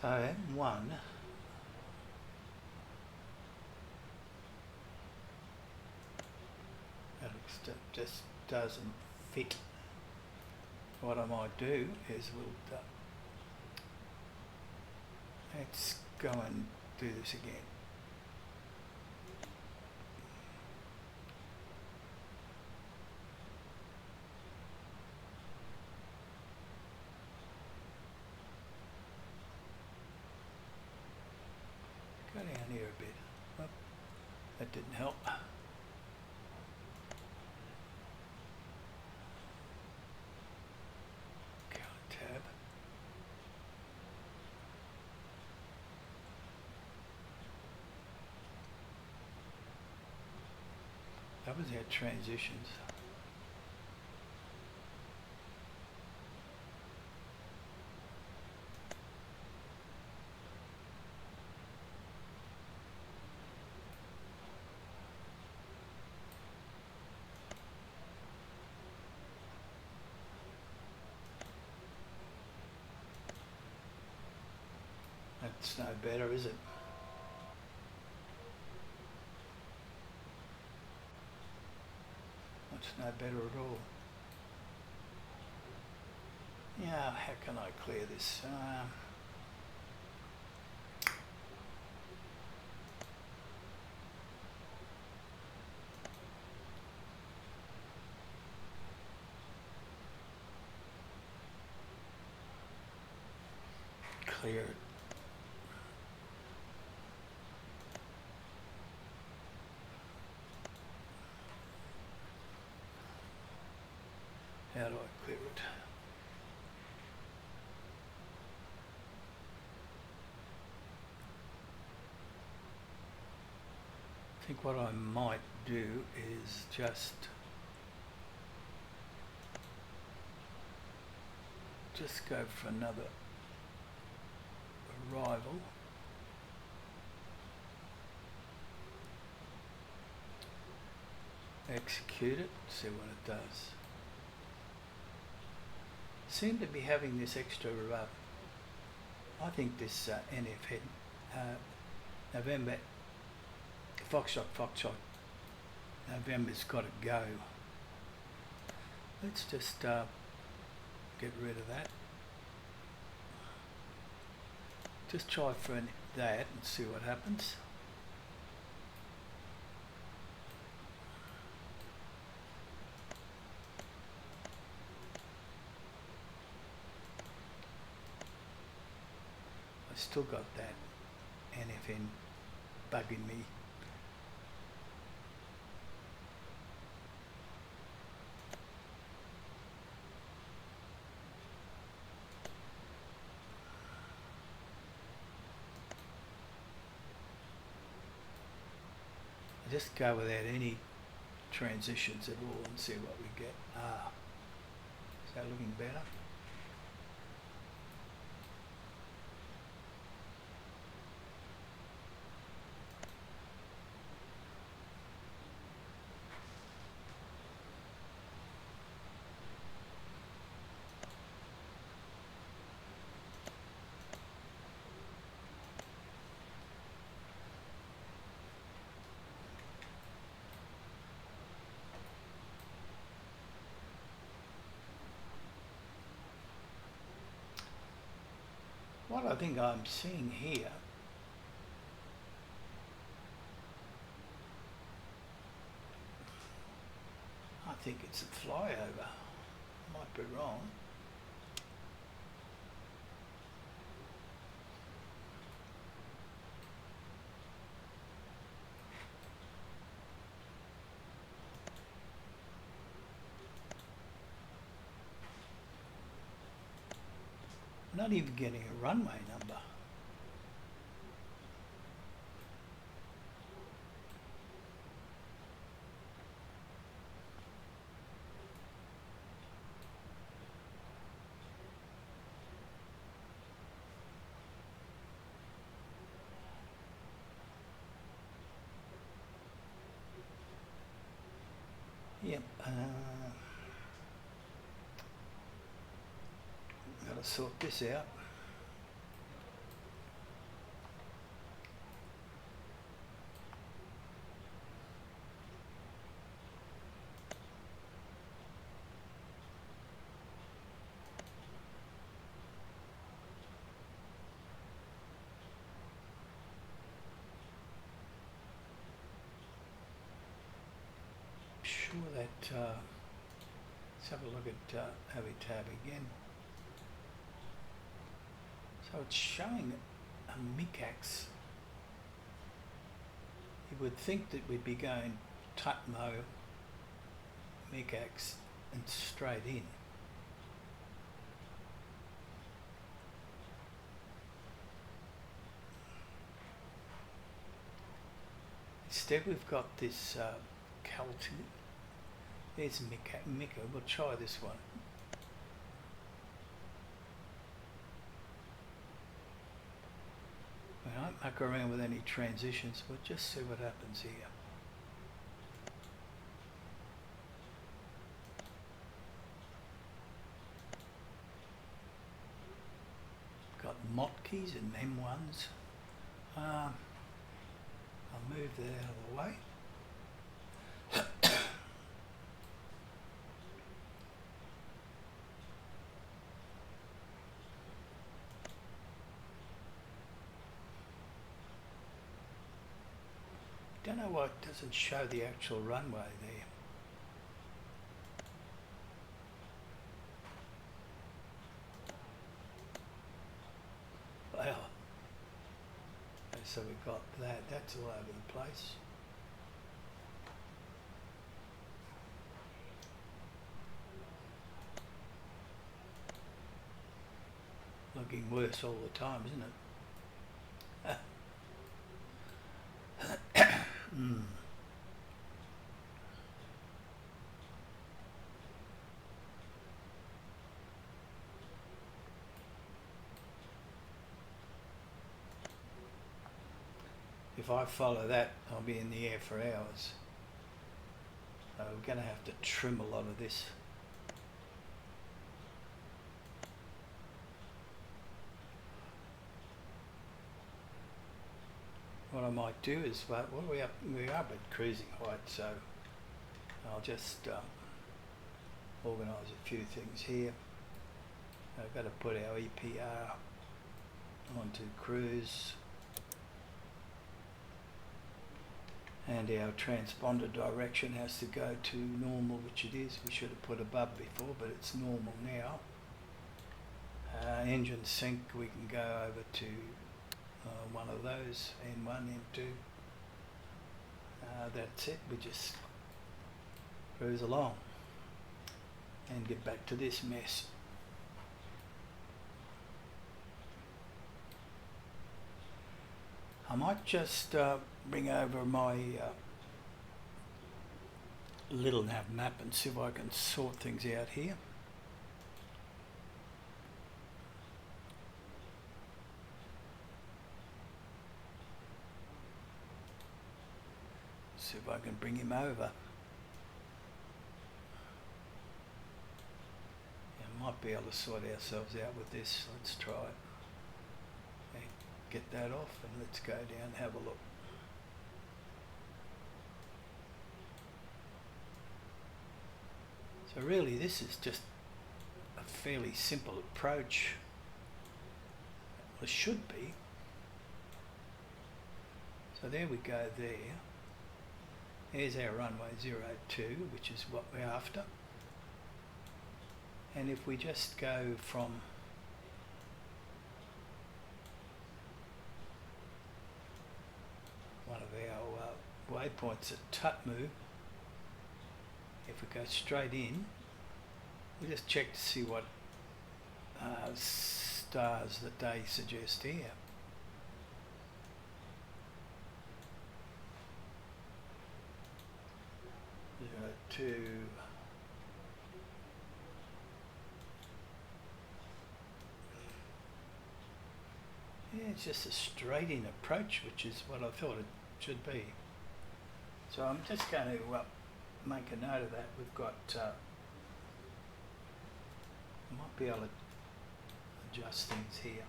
So M1 just doesn't fit. What I might do is we'll let's go and do this again. didn't help. Tab. That was our transitions. That's no better, is it? That's no better at all. Yeah, how can I clear this? Clear it. How do I clear it? I think what I might do is just go for another arrival. Execute it, see what it does. Seem to be having this extra I think this NFFN November Foxtrot November's got to go. Let's just get rid of that. Just try for that and see what happens. I still got that NFN bugging me. Just go without any transitions at all and see what we get. Is that looking better? What I think I'm seeing here I think it's a flyover. Might be wrong. I'm not even getting a runway number. Yep. Gotta sort this out. Sure that let's have a look at Avi tab again. So it's showing a Mikax You would think that we'd be going Tutmo, Mikax and straight in. Instead we've got this Caledonia. There's Mika. We'll try this one. We won't muck around with any transitions. We'll just see what happens here. Got Motkeys and M1s. I'll move that out of the way. Don't know why it doesn't show the actual runway there. Well, so we've got that. That's all over the place. Looking worse all the time, isn't it? If I follow that, I'll be in the air for hours. So we're going to have to trim a lot of this. What I might do is, well, we are at cruising height, so I'll just organise a few things here. I've got to put our EPR onto cruise, and our transponder direction has to go to normal, which it is. We should have put above before, but it's normal now. Engine sync, we can go over to one of those, N1, N2. That's it. We just cruise along and get back to this mess. I might just bring over my little nav map and see if I can sort things out here. See if I can bring him over. Yeah, might be able to sort ourselves out with this. Let's try it. Okay, get that off and let's go down and have a look. So really this is just a fairly simple approach. Well, it should be. So there we go there. Here's our runway 02, which is what we're after. And if we just go from one of our waypoints at Tutmu, if we go straight in, we just check to see what stars that they suggest here. 02. Yeah, it's just a straight in approach, which is what I thought it should be. So I'm just going to make a note of that. We've got, I might be able to adjust things here.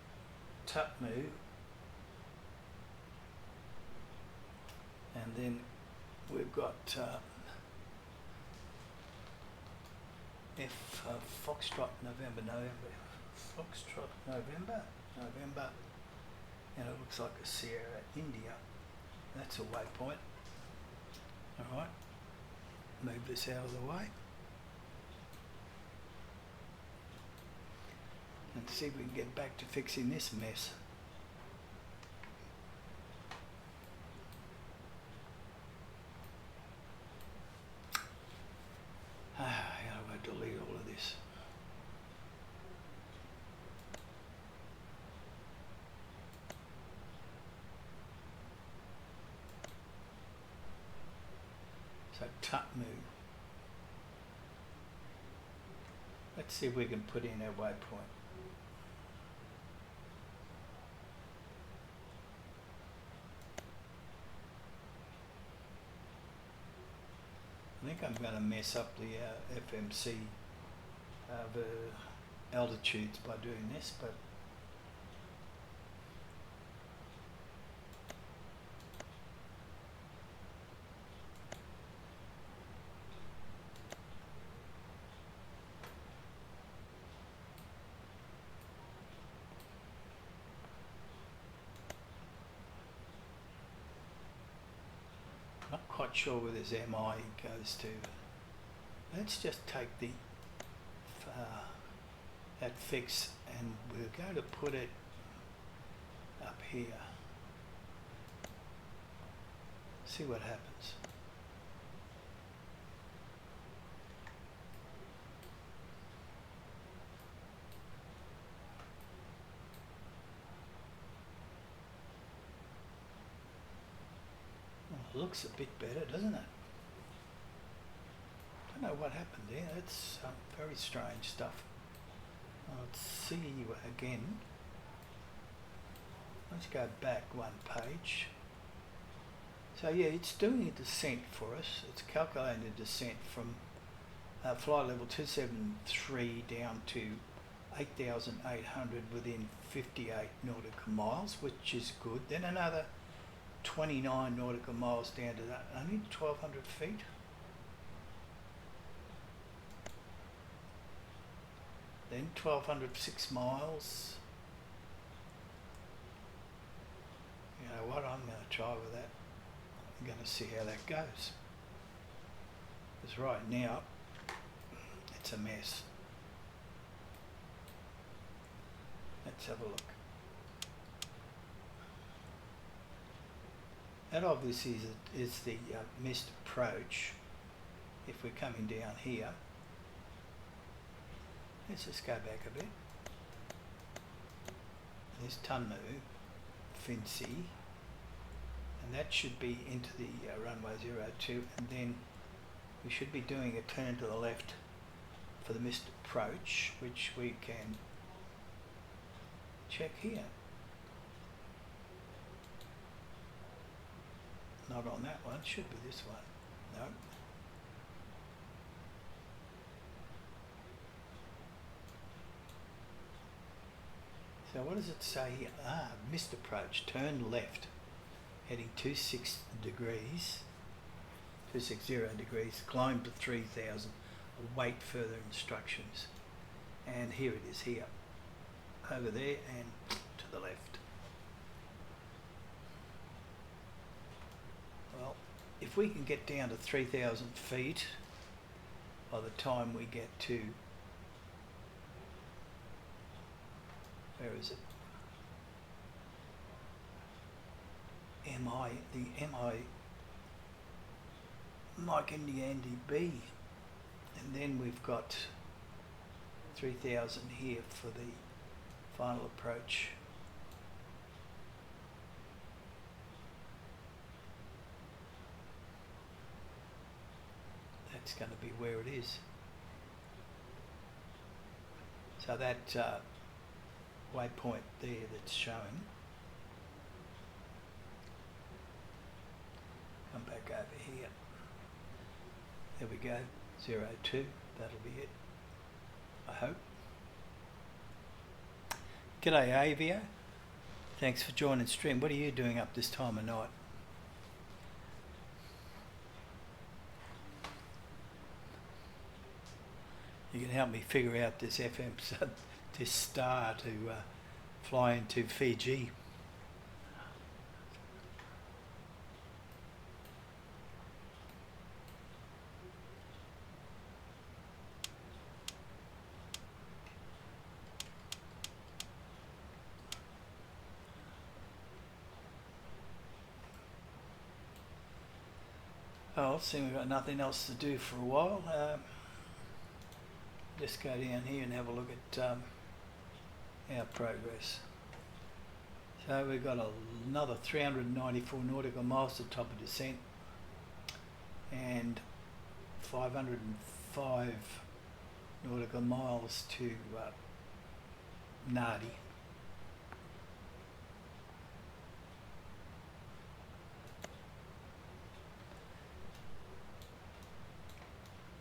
Tutmu, and then we've got Foxtrot November, Foxtrot November, and it looks like a Sierra India. That's a waypoint. Alright, move this out of the way and see if we can get back to fixing this mess. Tutmu. Let's see if we can put in our waypoint. I think I'm going to mess up the FMC the altitudes by doing this, but not quite sure where this MI goes to. Let's just take the that fix and we're going to put it up here. See what happens. Well, it looks a bit better, doesn't it? I don't know what happened there. That's very strange stuff. Let's see again. Let's go back one page. So yeah, it's doing a descent for us. It's calculating a descent from flight level 273 down to 8,800 within 58 nautical miles, which is good. Then another 29 nautical miles down to that, only 1,200 feet. Then 1,206 miles. You know what, I'm going to try with that. I'm going to see how that goes. Because right now, it's a mess. Let's have a look. That obviously is the missed approach. If we're coming down here, let's just go back a bit. There's Tunmu, Finsi, and that should be into the runway 02, and then we should be doing a turn to the left for the missed approach, which we can check here. Not on that one, should be this one. No. So what does it say here? Missed approach, turn left, heading 260 degrees, climb to 3,000, await further instructions. And here it is here, over there and to the left. Well, if we can get down to 3,000 feet by the time we get to, where is it? Mike India Andy B, and then we've got 3,000 here for the final approach. That's going to be where it is. So that waypoint there that's showing, come back over here, there we go, 02, that'll be it, I hope. G'day Avio, thanks for joining stream. What are you doing up this time of night? You can help me figure out this this star to fly into Fiji. Oh, it seems we've got nothing else to do for a while. Just go down here and have a look at our progress. So we've got another 394 nautical miles to top of descent, and 505 nautical miles to Nadi.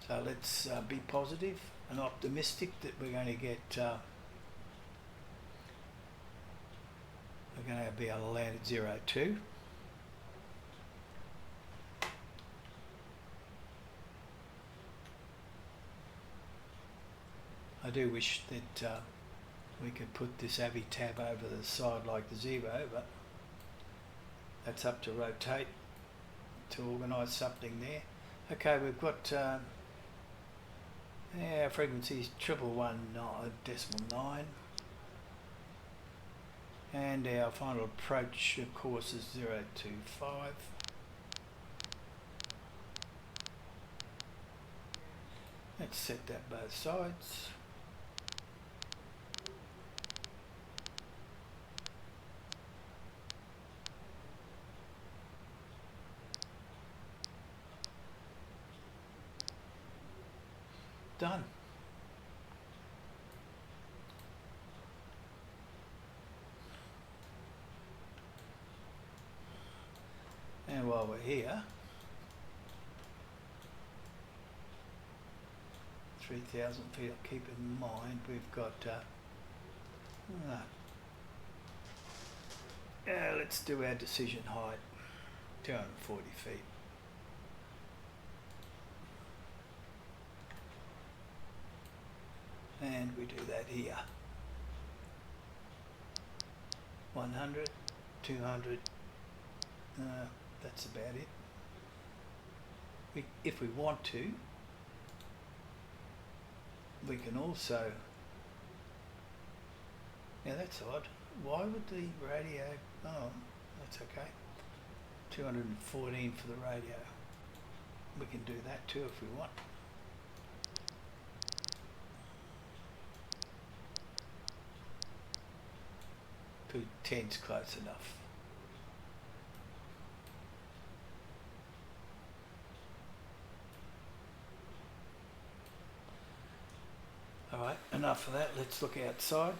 So let's be positive and optimistic that we're going to get, we're going to be able to land at 02. I do wish that we could put this Avi tab over the side like the Zero, but that's up to rotate to organise something there. Okay, we've got our frequency is 111.9, and our final approach of course is 025. Let's set that both sides. Done. And while we're here, 3,000 feet, keep in mind we've got let's do our decision height, 240 feet. And we do that here. 100, 200, that's about it. If we want to, we can also, yeah, that's odd. Why would the radio, oh, that's okay. 214 for the radio. We can do that too if we want. Put 10's close enough. Alright, enough of that. Let's look outside.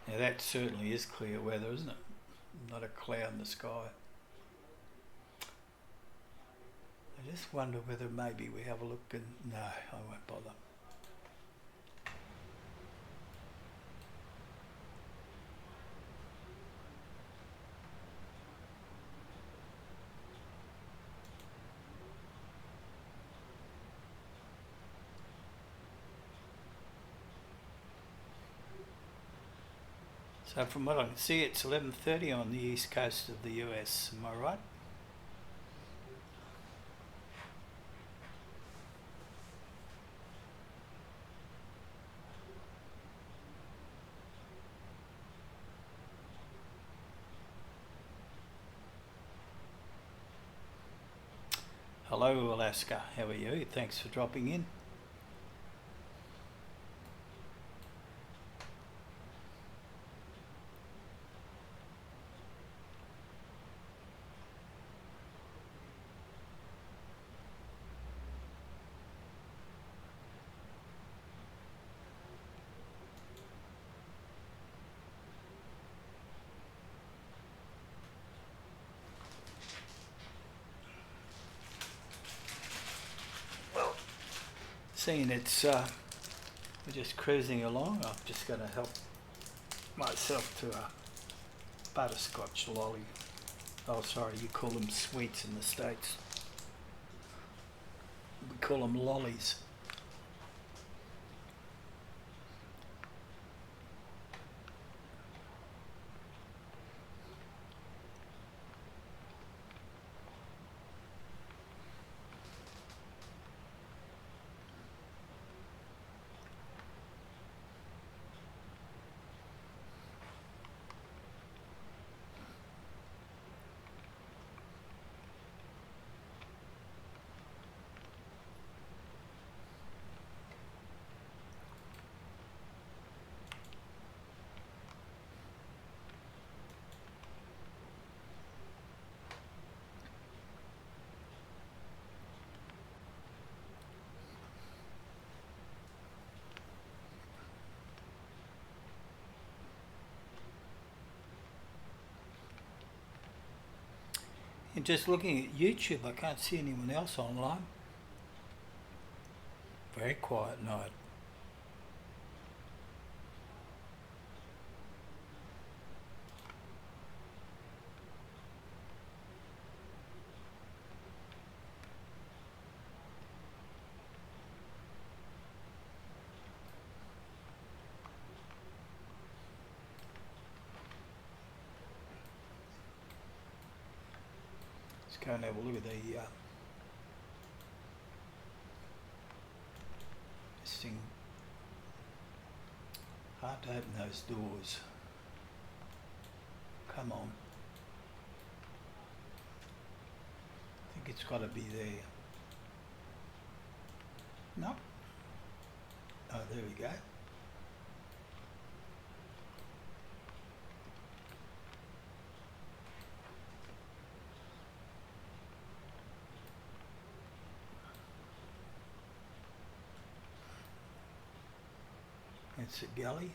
Now that certainly is clear weather, isn't it? Not a cloud in the sky. I just wonder whether maybe we have a look and... No, I won't bother. So from what I can see, it's 11:30 on the east coast of the US. Am I right? Hello, Alaska. How are you? Thanks for dropping in. Seeing it's we're just cruising along, I'm just going to help myself to a butterscotch lolly. Oh, sorry, you call them sweets in the States. We call them lollies. And just looking at YouTube, I can't see anyone else online. Very quiet night. Let's go and have a look at the this thing. Hard to open those doors. Come on. I think it's got to be there. No. Oh, there we go. It's a galley.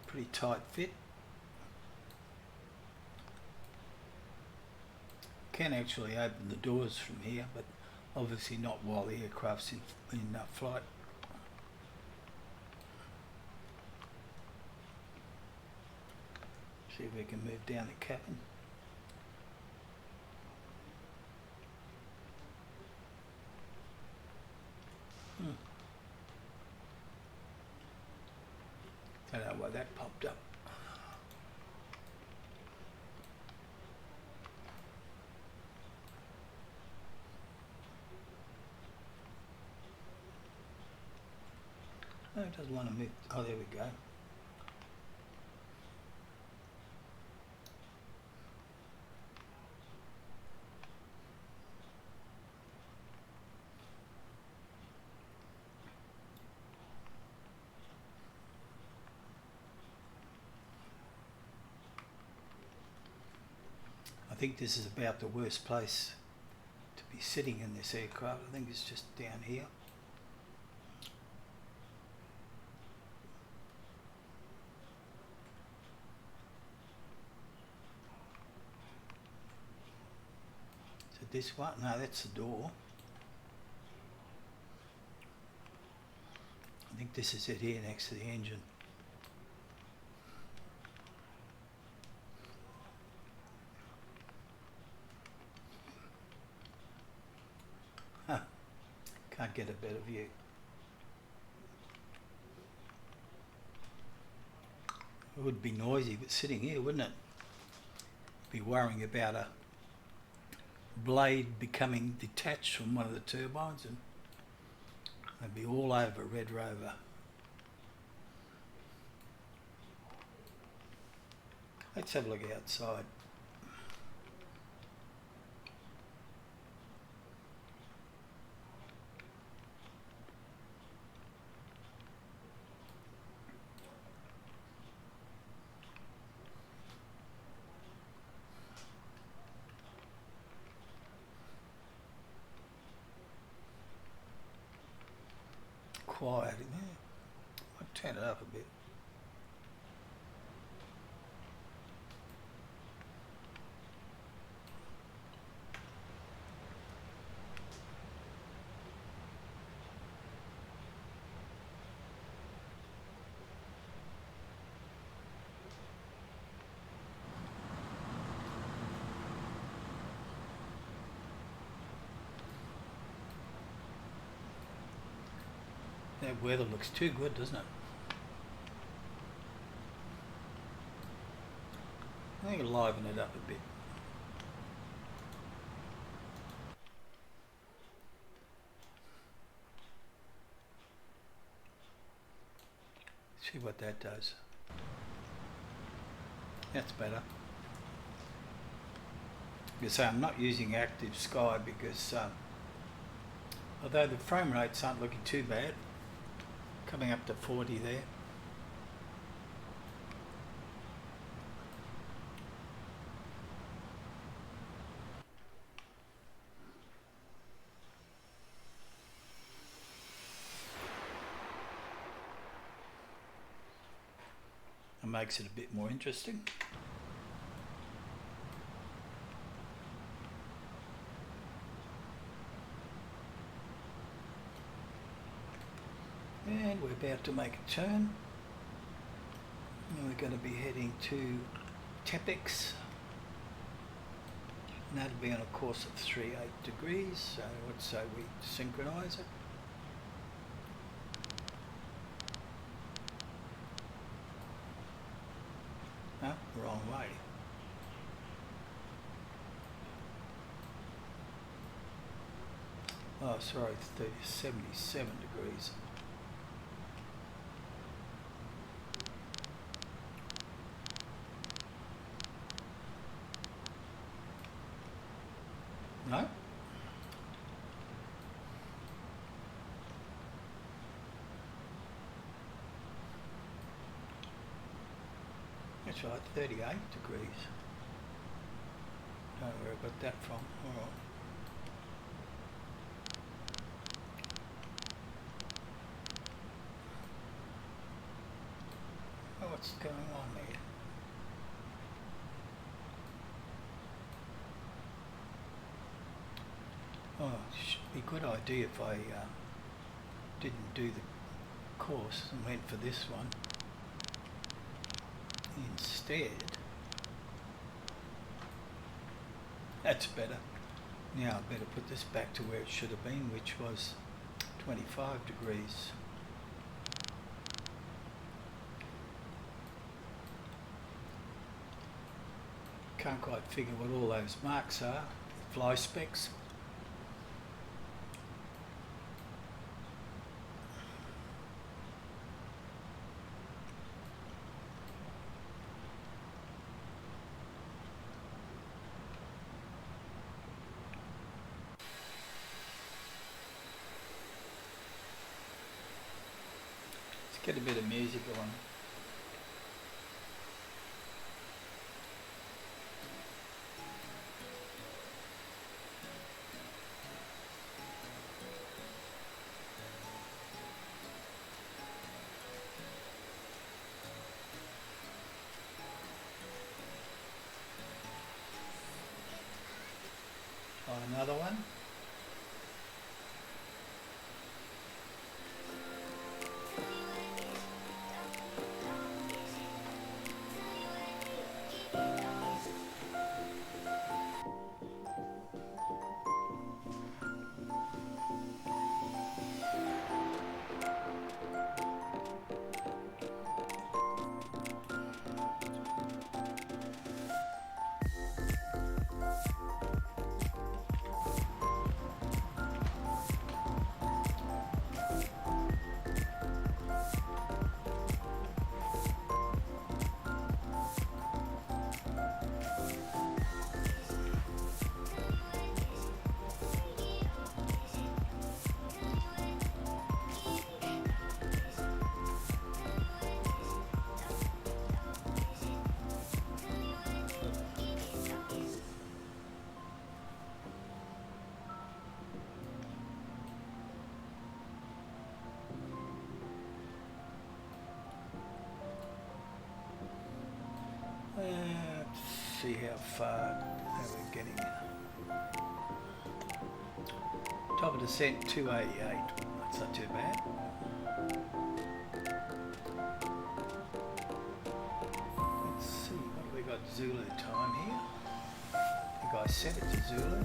Pretty tight fit. Can actually open the doors from here, but obviously not while the aircraft's in flight. See if we can move down the cabin. Don't know why that popped up. Oh, it doesn't want to move. Oh, there we go. I think this is about the worst place to be sitting in this aircraft. I think it's just down here. So this one, no, that's the door. I think this is it here next to the engine. Huh. Can't get a better view. It would be noisy, but sitting here, wouldn't it? Be worrying about a blade becoming detached from one of the turbines, and they'd be all over Red Rover. Let's have a look outside. Quiet in there. I'll turn it up a bit. That weather looks too good, doesn't it? I think it'll liven it up a bit. See what that does. That's better. You say I'm not using active sky because although the frame rates aren't looking too bad, coming up to 40 there. It makes it a bit more interesting. And we're about to make a turn. And we're going to be heading to Tepex. And that'll be on a course of 38 degrees, so let's say we synchronise it. No, wrong way. Oh, sorry, it's 77 degrees. No? That's right, 38 degrees. Don't know where I got that from. All right. Oh, what's going on there? Oh, it'd be a good idea if I didn't do the course and went for this one. Instead, that's better. Now I better put this back to where it should have been, which was 25 degrees. Can't quite figure what all those marks are. Fly specks. Let's get a bit of music on. Another one. Let's see how far we're getting. Top of descent 288. That's not too bad. Let's see, what have we got? Zulu time here. I think I set it to Zulu.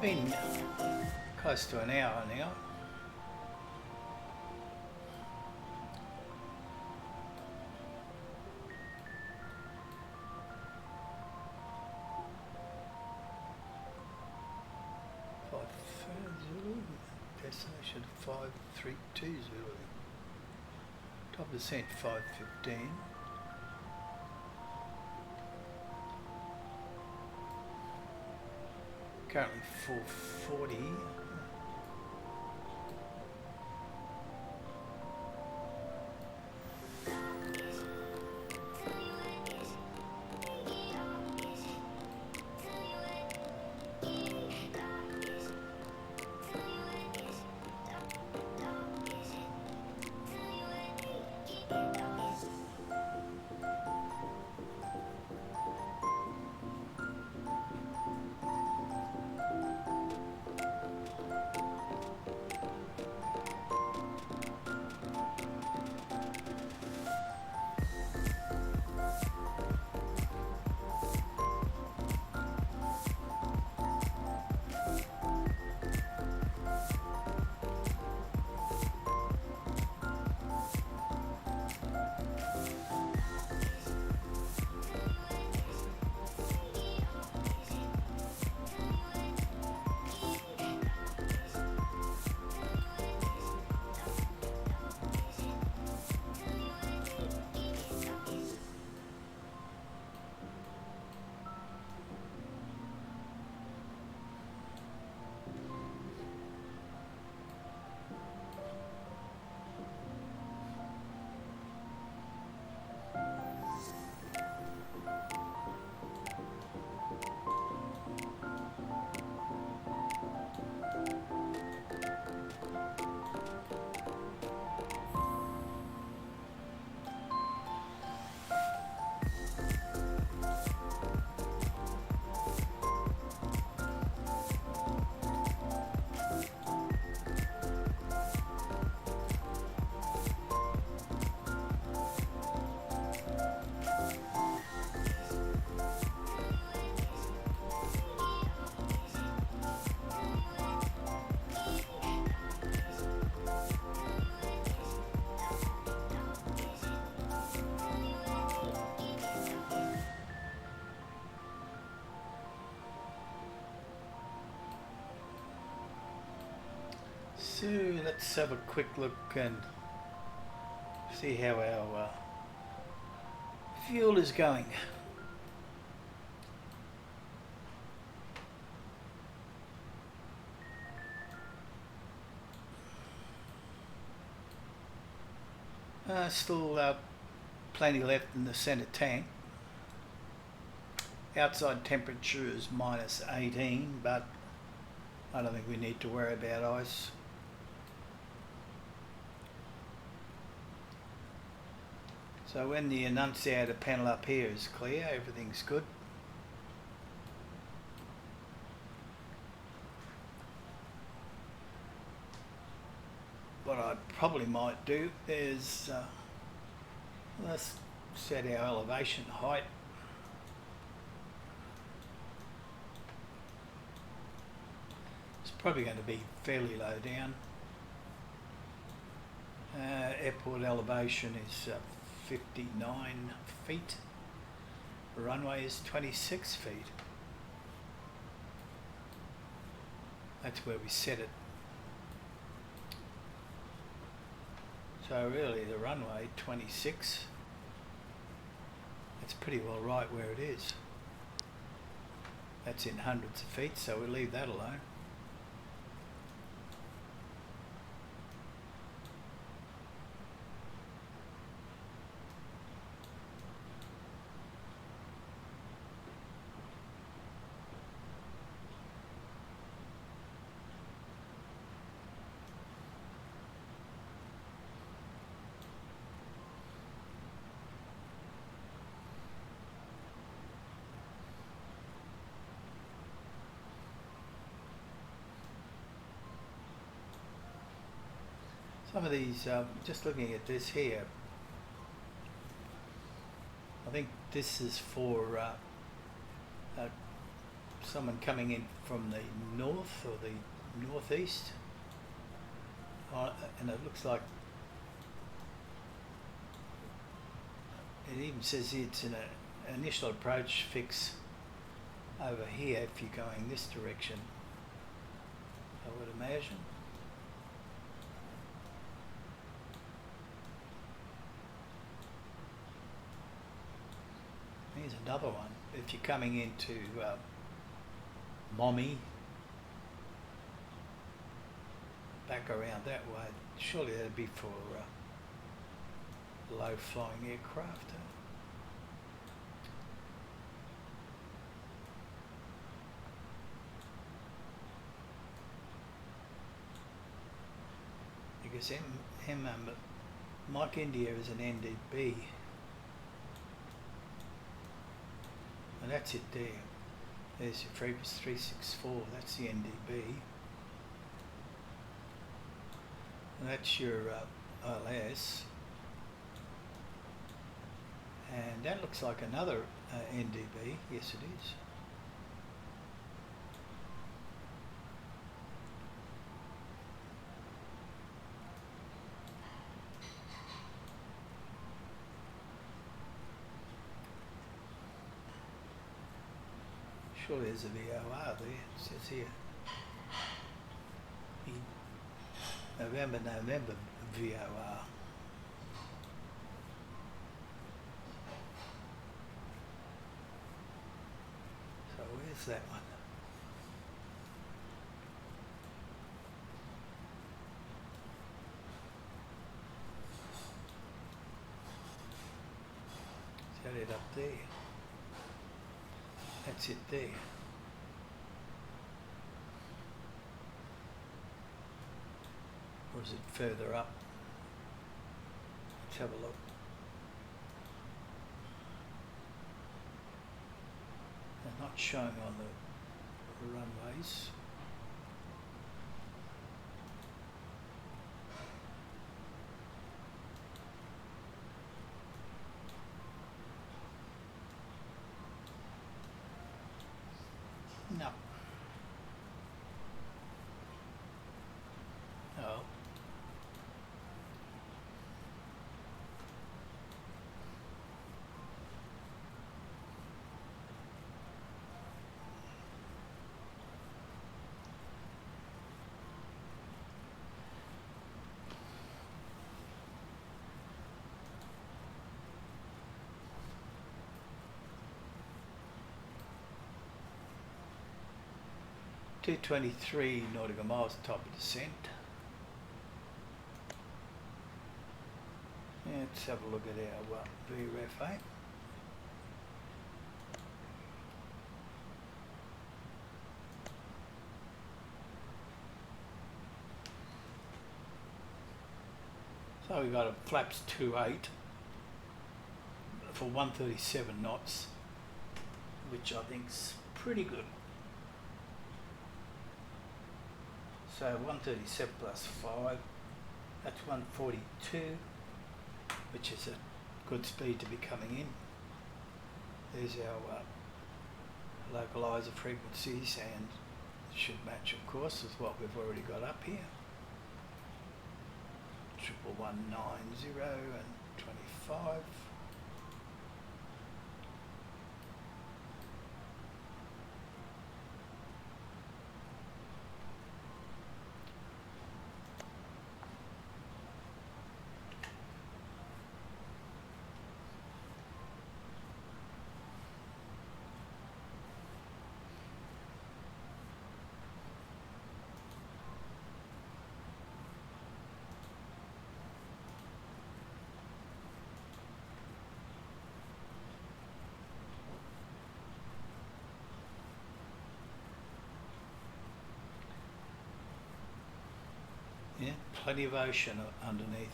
Been close to an hour now. Destination 532 Zulu. Top of descent 515. Currently 440. So let's have a quick look and see how our fuel is going. Still plenty left in the centre tank. Outside temperature is -18, but I don't think we need to worry about ice. So when the annunciator panel up here is clear, everything's good. What I probably might do is let's set our elevation height. It's probably going to be fairly low down. Airport elevation is 59 feet. The runway is 26 feet. That's where we set it. So really the runway 26, that's pretty well right where it is. That's in hundreds of feet, so we'll leave that alone. Some of these, just looking at this here, I think this is for someone coming in from the north or the northeast, and it looks like it even says it's an initial approach fix over here if you're going this direction, I would imagine. Here's another one. If you're coming into Mommy, back around that way, surely that'd be for low-flying aircraft. Because Mike India is an NDB. And that's it there. There's your frequency 364, that's the NDB. And that's your ILS. And that looks like another NDB, yes it is. Sure there's a VOR there, it says here. November VOR. So where's that one? Is that it up there? That's it there. Or is it further up? Let's have a look. They're not showing on the runways. No. Oh. 223 nautical miles top of descent. Let's have a look at our VREF 8. So we've got a flaps 2.8 for 137 knots, which I think's pretty good. So 137 plus 5, that's 142, which is a good speed to be coming in. There's our localizer frequencies, and should match, of course, with what we've already got up here. 11190 and 25. Yeah, plenty of ocean underneath.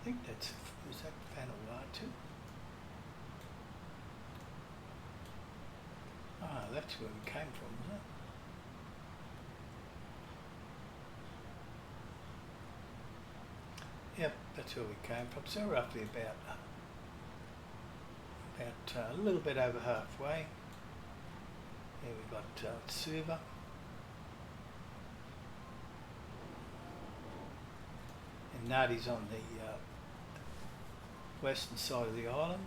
I think that's, is that Vanuatu? Ah, that's where we came from, isn't it? Yep, that's where we came from. So roughly about a little bit over halfway. Here we've got Suva. And Nadi's on the western side of the island.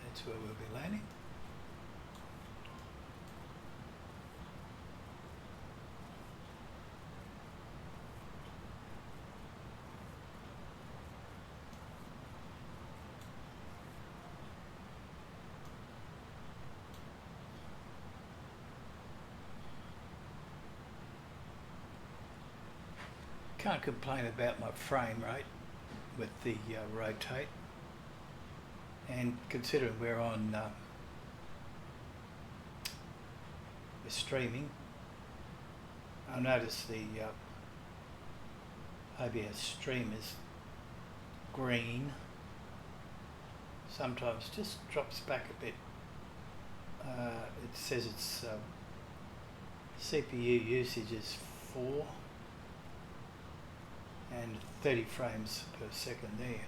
That's where we'll be landing. Can't complain about my frame rate with the rotate, and considering we're on we're streaming, I notice the OBS stream is green, sometimes just drops back a bit. It says its CPU usage is 4 and 30 frames per second there.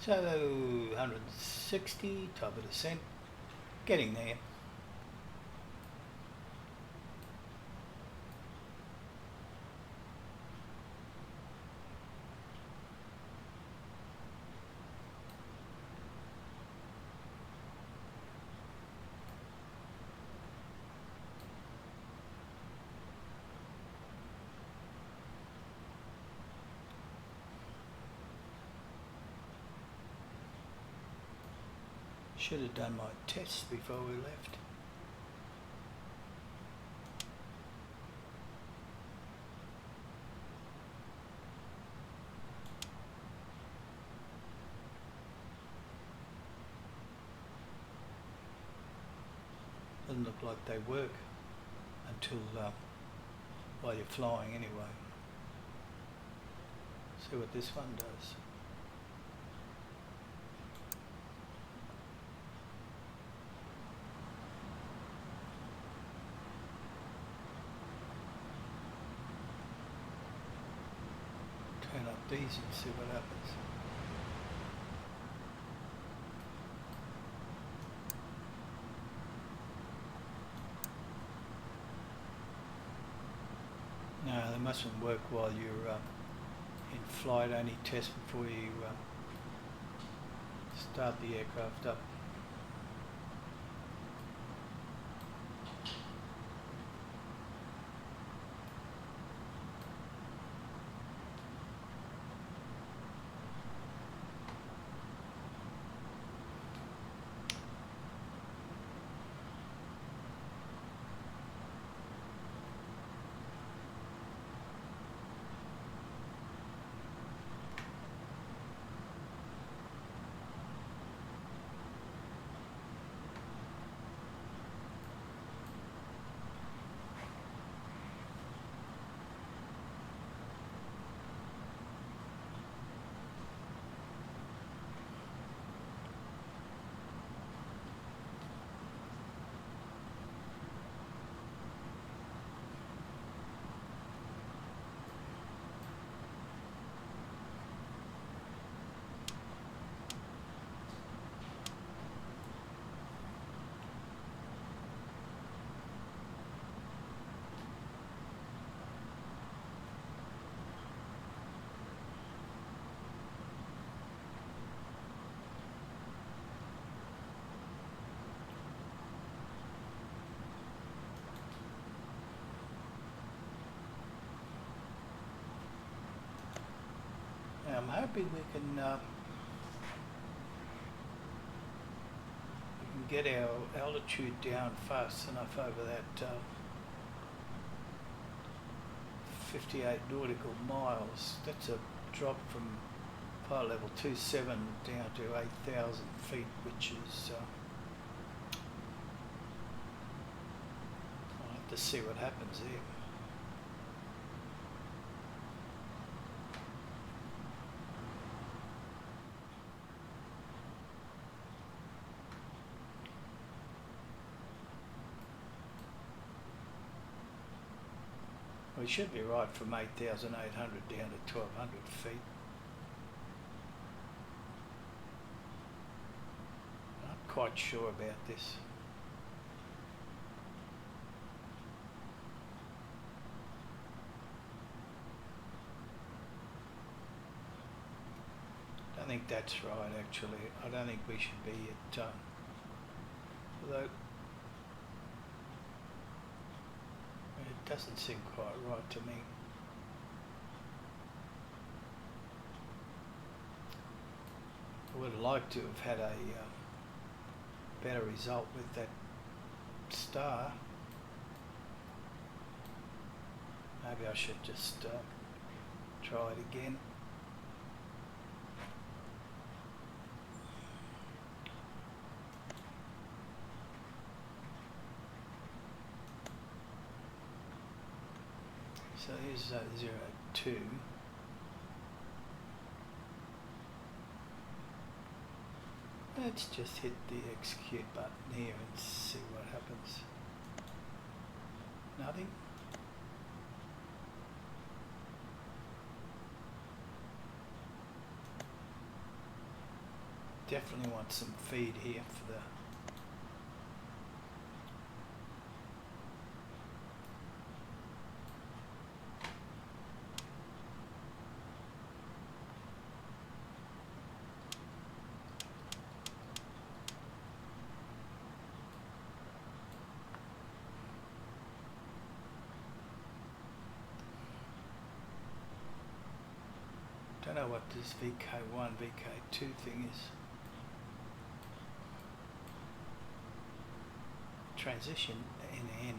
So 160, top of descent, getting there. Should have done my tests before we left. Doesn't look like they work until while you're flying anyway. See what this one does. Turn up these and see what happens. No, they mustn't work while you're in flight. Only test before you start the aircraft up. I'm hoping we can get our altitude down fast enough over that 58 nautical miles. That's a drop from pilot level 27 down to 8,000 feet, which is I'll have to see what happens there. We should be right from 8,800 down to 1,200 feet. I'm not quite sure about this. I don't think that's right, actually. I don't think we should be at, although it doesn't seem quite right to me. I would have liked to have had a better result with that star. Maybe I should just try it again. So here's 02. Let's just hit the execute button here and see what happens. Nothing. Definitely want some feed here for the don't know what this VK1, VK2 thing is. Transition NN.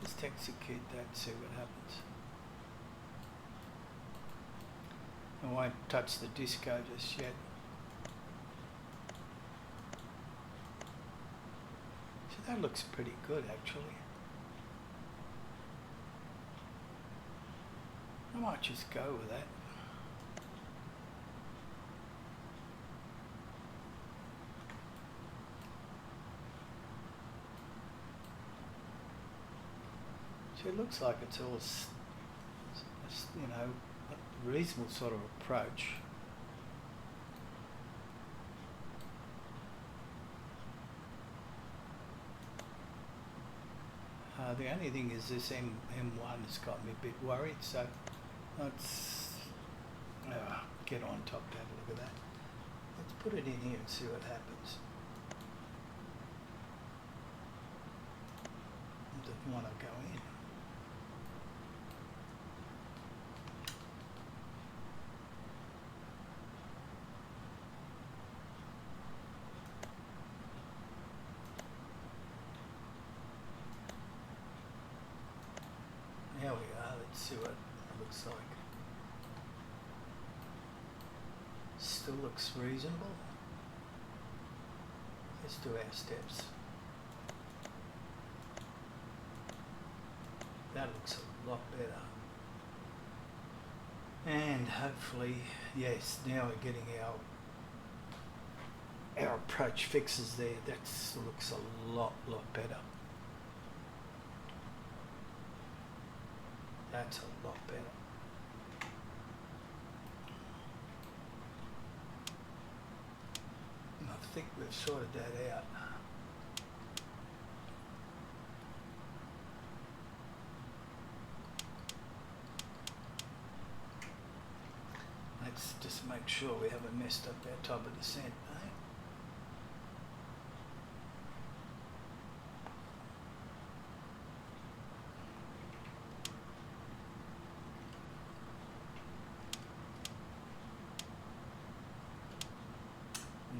Let's execute that, see what happens. I won't touch the disco just yet. So that looks pretty good actually. I might just go with that. So it looks like it's all, you know, a reasonable sort of approach. The only thing is this M1 has got me a bit worried, so let's get on top to have a look at that. Let's put it in here and see what happens. Doesn't want to go in. There we are, let's see what it looks like. Still looks reasonable. Let's do our steps. That looks a lot better. And hopefully, yes, now we're getting our approach fixes there. That looks a lot better. That's a lot better. And I think we've sorted that out. Let's just make sure we haven't messed up our top of descent, eh?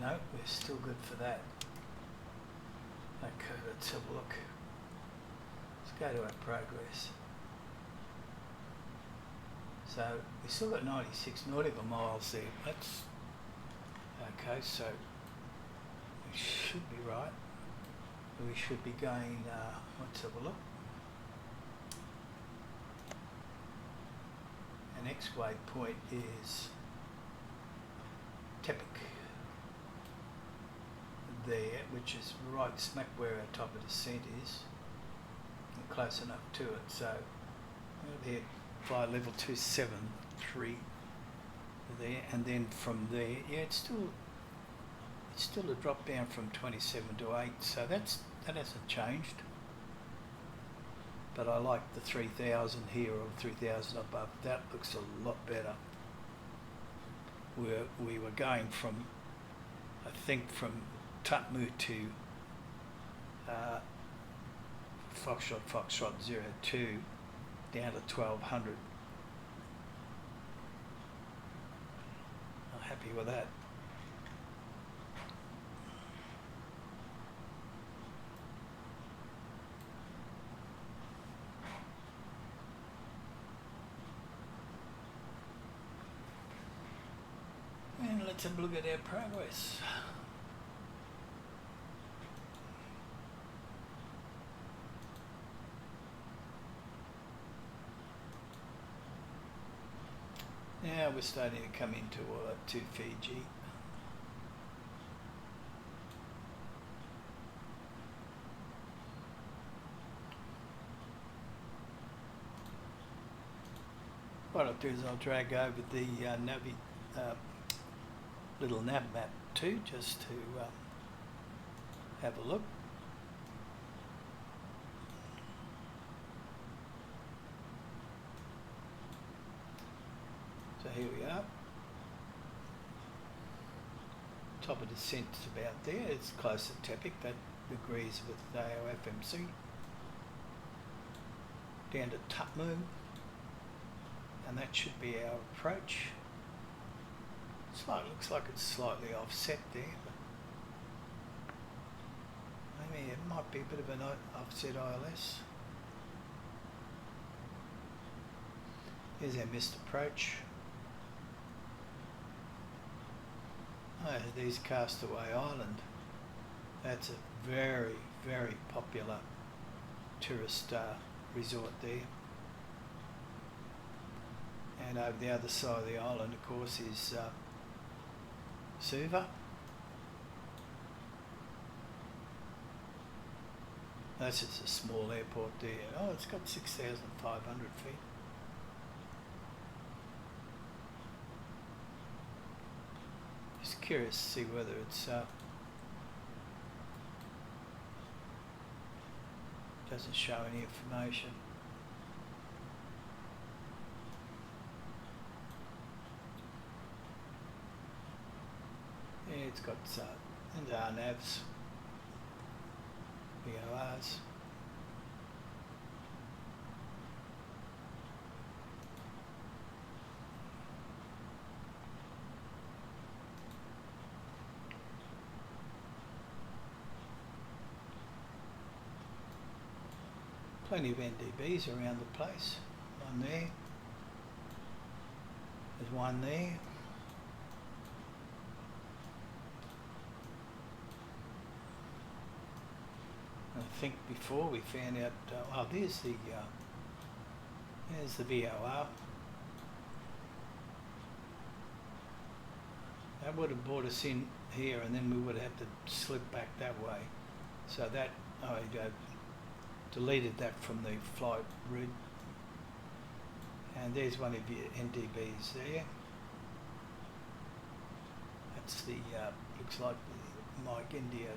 No, we're still good for that. Okay, let's have a look. Let's go to our progress. So we still got 96 nautical miles there. That's okay, so we should be right. We should be going, let's have a look. Our next waypoint is Tepic there, which is right smack where our top of descent is, and close enough to it. So we'll hit flight level 273 there, and then from there, yeah, it's still a drop down from 27 to 8, so that hasn't changed. But I like the 3000 here or 3000 above. That looks a lot better. We were going from, I think, from Tutmu to Foxtrot 02 down to 1200. I'm happy with that. And let's have a look at our progress. we're starting to come into to Fiji. What I'll do is I'll drag over the little nav map too, just to have a look. So here we are. Top of descent's about there. It's close to Tepic. That agrees with our FMC. Down to Tutmu. And that should be our approach. Looks like it's slightly offset there, but maybe it might be a bit of an offset ILS. Here's our missed approach. Oh, there's Castaway Island. That's a very, very popular tourist resort there. And over the other side of the island, of course, is Suva. That's just a small airport there. Oh, it's got 6,500 feet. Just curious to see whether it's doesn't show any information. Yeah, it's got and RNAVs, VORs. Plenty of NDBs around the place. One there. There's one there. I think before we found out, oh, there's the VOR. That would have brought us in here, and then we would have to slip back that way. So that I deleted that from the flight route. And there's one of your NDBs there. That's the looks like the Mike India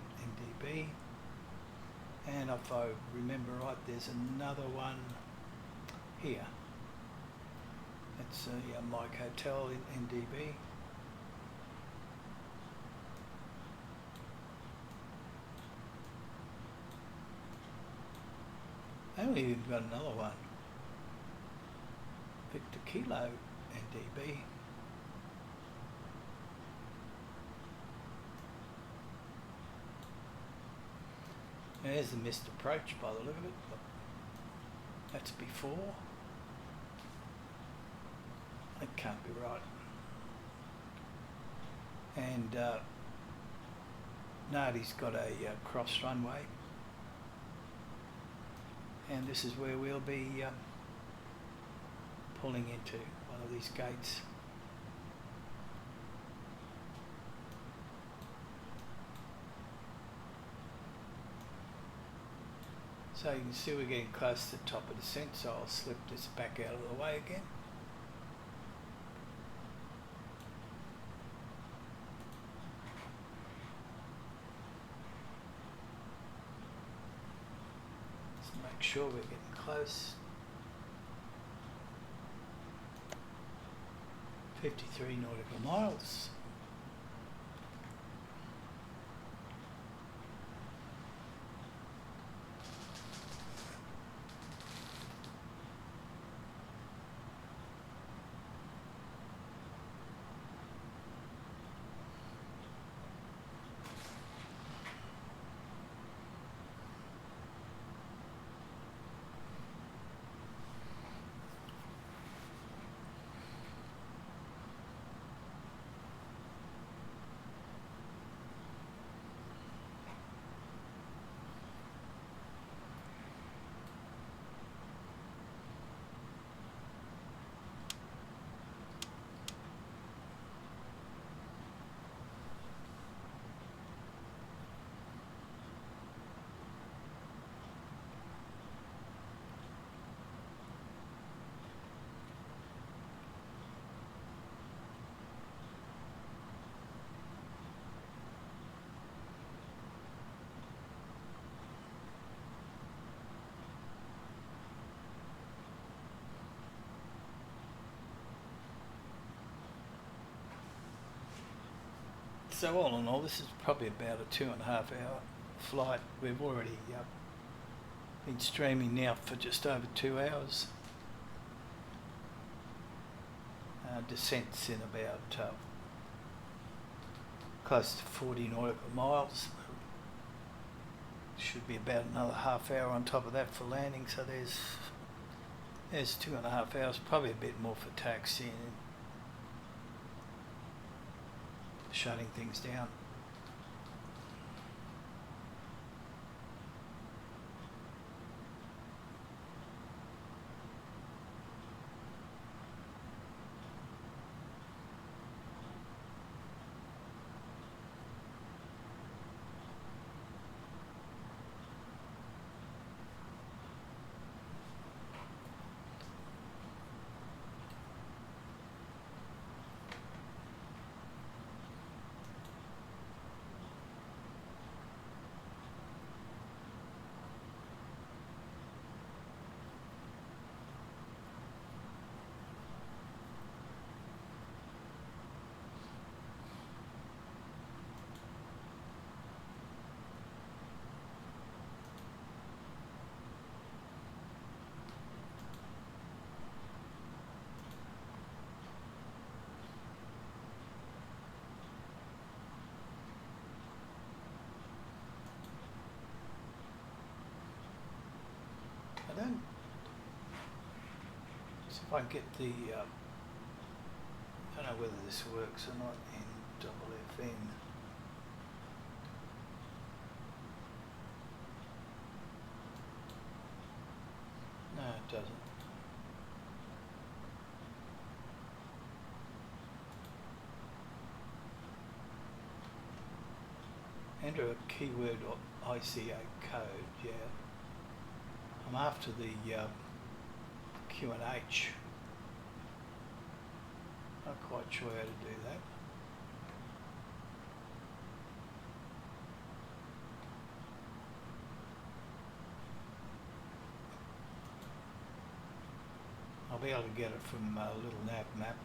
NDB. And if I remember right, there's another one here. That's Mike Hotel in NDB. And we've even got another one. Victor Kilo NDB. There's the missed approach by the look of it. That's before. That can't be right. And Nardi's got a cross runway. And this is where we'll be pulling into one of these gates. So you can see we're getting close to the top of the descent, so I'll slip this back out of the way again. Let's make sure we're getting close. 53 nautical miles. So all in all, this is probably about a 2.5 hour flight. We've already been streaming now for just over 2 hours. Descent's in about close to 40 nautical miles. Should be about another half hour on top of that for landing, so there's 2.5 hours, probably a bit more for taxiing and shutting things down. I don't see if I can get the I don't know whether this works or not in NWFN. No, it doesn't. Enter a keyword or ICA code, yeah. I'm after the Q&H. Not quite sure how to do that. I'll be able to get it from a little nav map.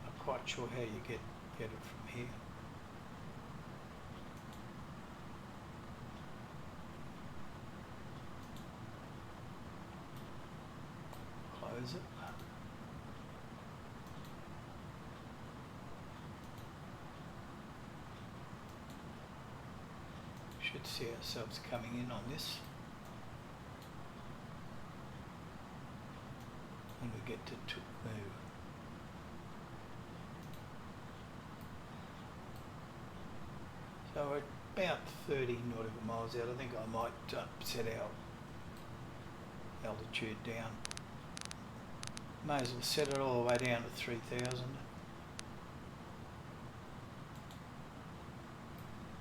Not quite sure how you get it from here. Close it. Should see ourselves coming in on this when we get to move. So we're about 30 nautical miles out. I think I might set our altitude down. May as well set it all the way down to 3,000.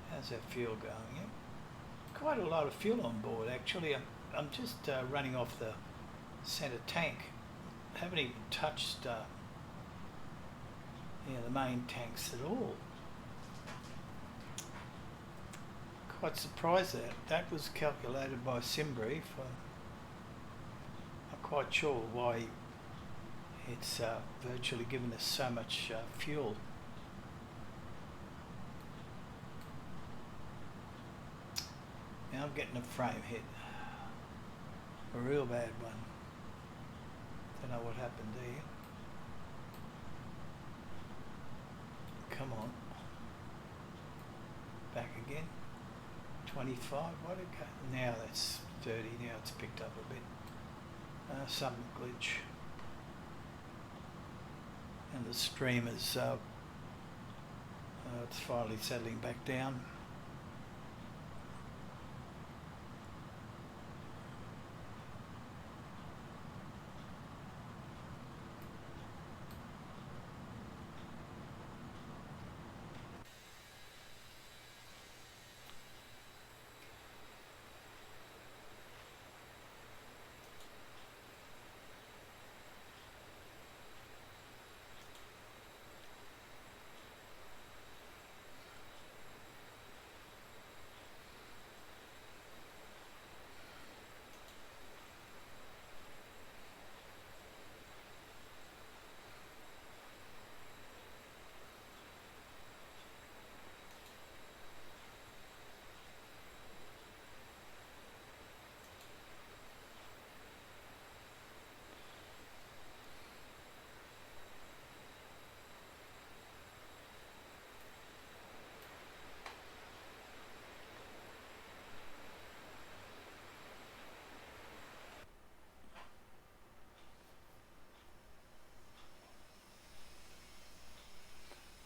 How's that fuel going? Yeah? Quite a lot of fuel on board actually. I'm just running off the centre tank. Haven't even touched the main tanks at all. Quite surprised that was calculated by SimBrief. I'm not quite sure why it's virtually given us so much fuel. Now I'm getting a frame hit, a real bad one. Don't know what happened there. Come on, back again. 25. What okay? Now that's 30. Now it's picked up a bit. Some glitch. And the stream is it's finally settling back down.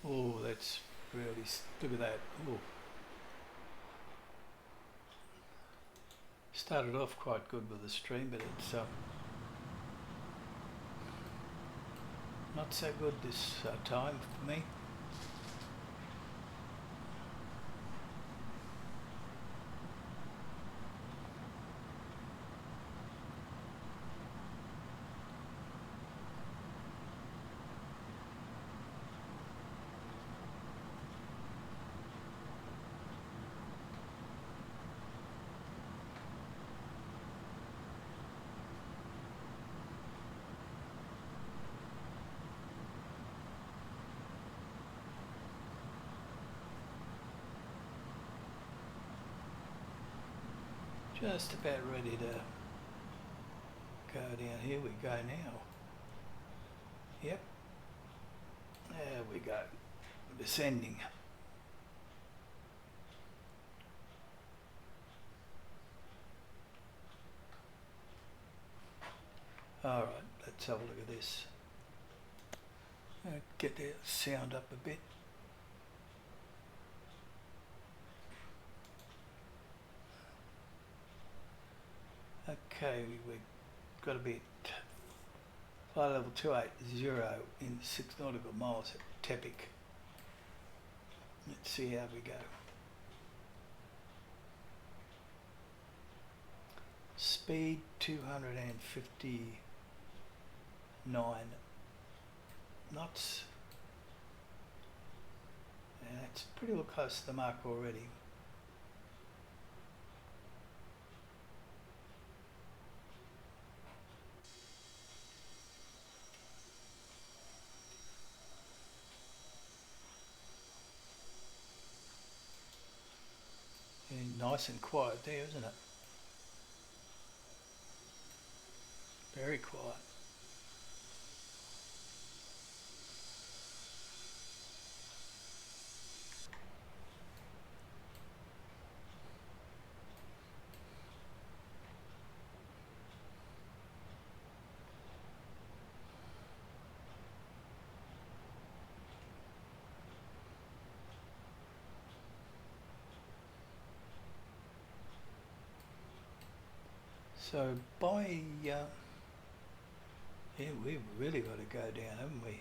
Oh, that's really, look at that. Oh, started off quite good with the stream, but it's not so good this time for me. Just about ready to go down. Here we go now. Yep. There we go. Descending. Alright, let's have a look at this. Get the sound up a bit. Okay, we've got to be at flight level 280 in 6 nautical miles at Tepic. Let's see how we go. Speed 259 knots. And that's pretty well close to the mark already. And nice and quiet there, isn't it? Very quiet. So by, yeah, we've really got to go down, haven't we?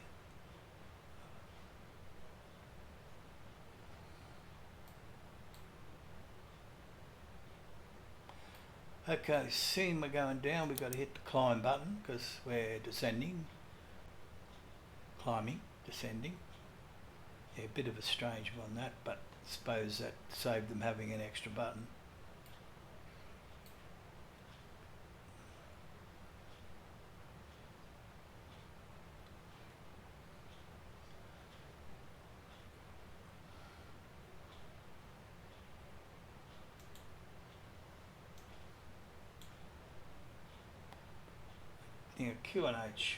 Okay, seeing we're going down, we've got to hit the climb button because we're descending. Climbing, descending. Yeah, a bit of a strange one that, but I suppose that saved them having an extra button. You know, QNH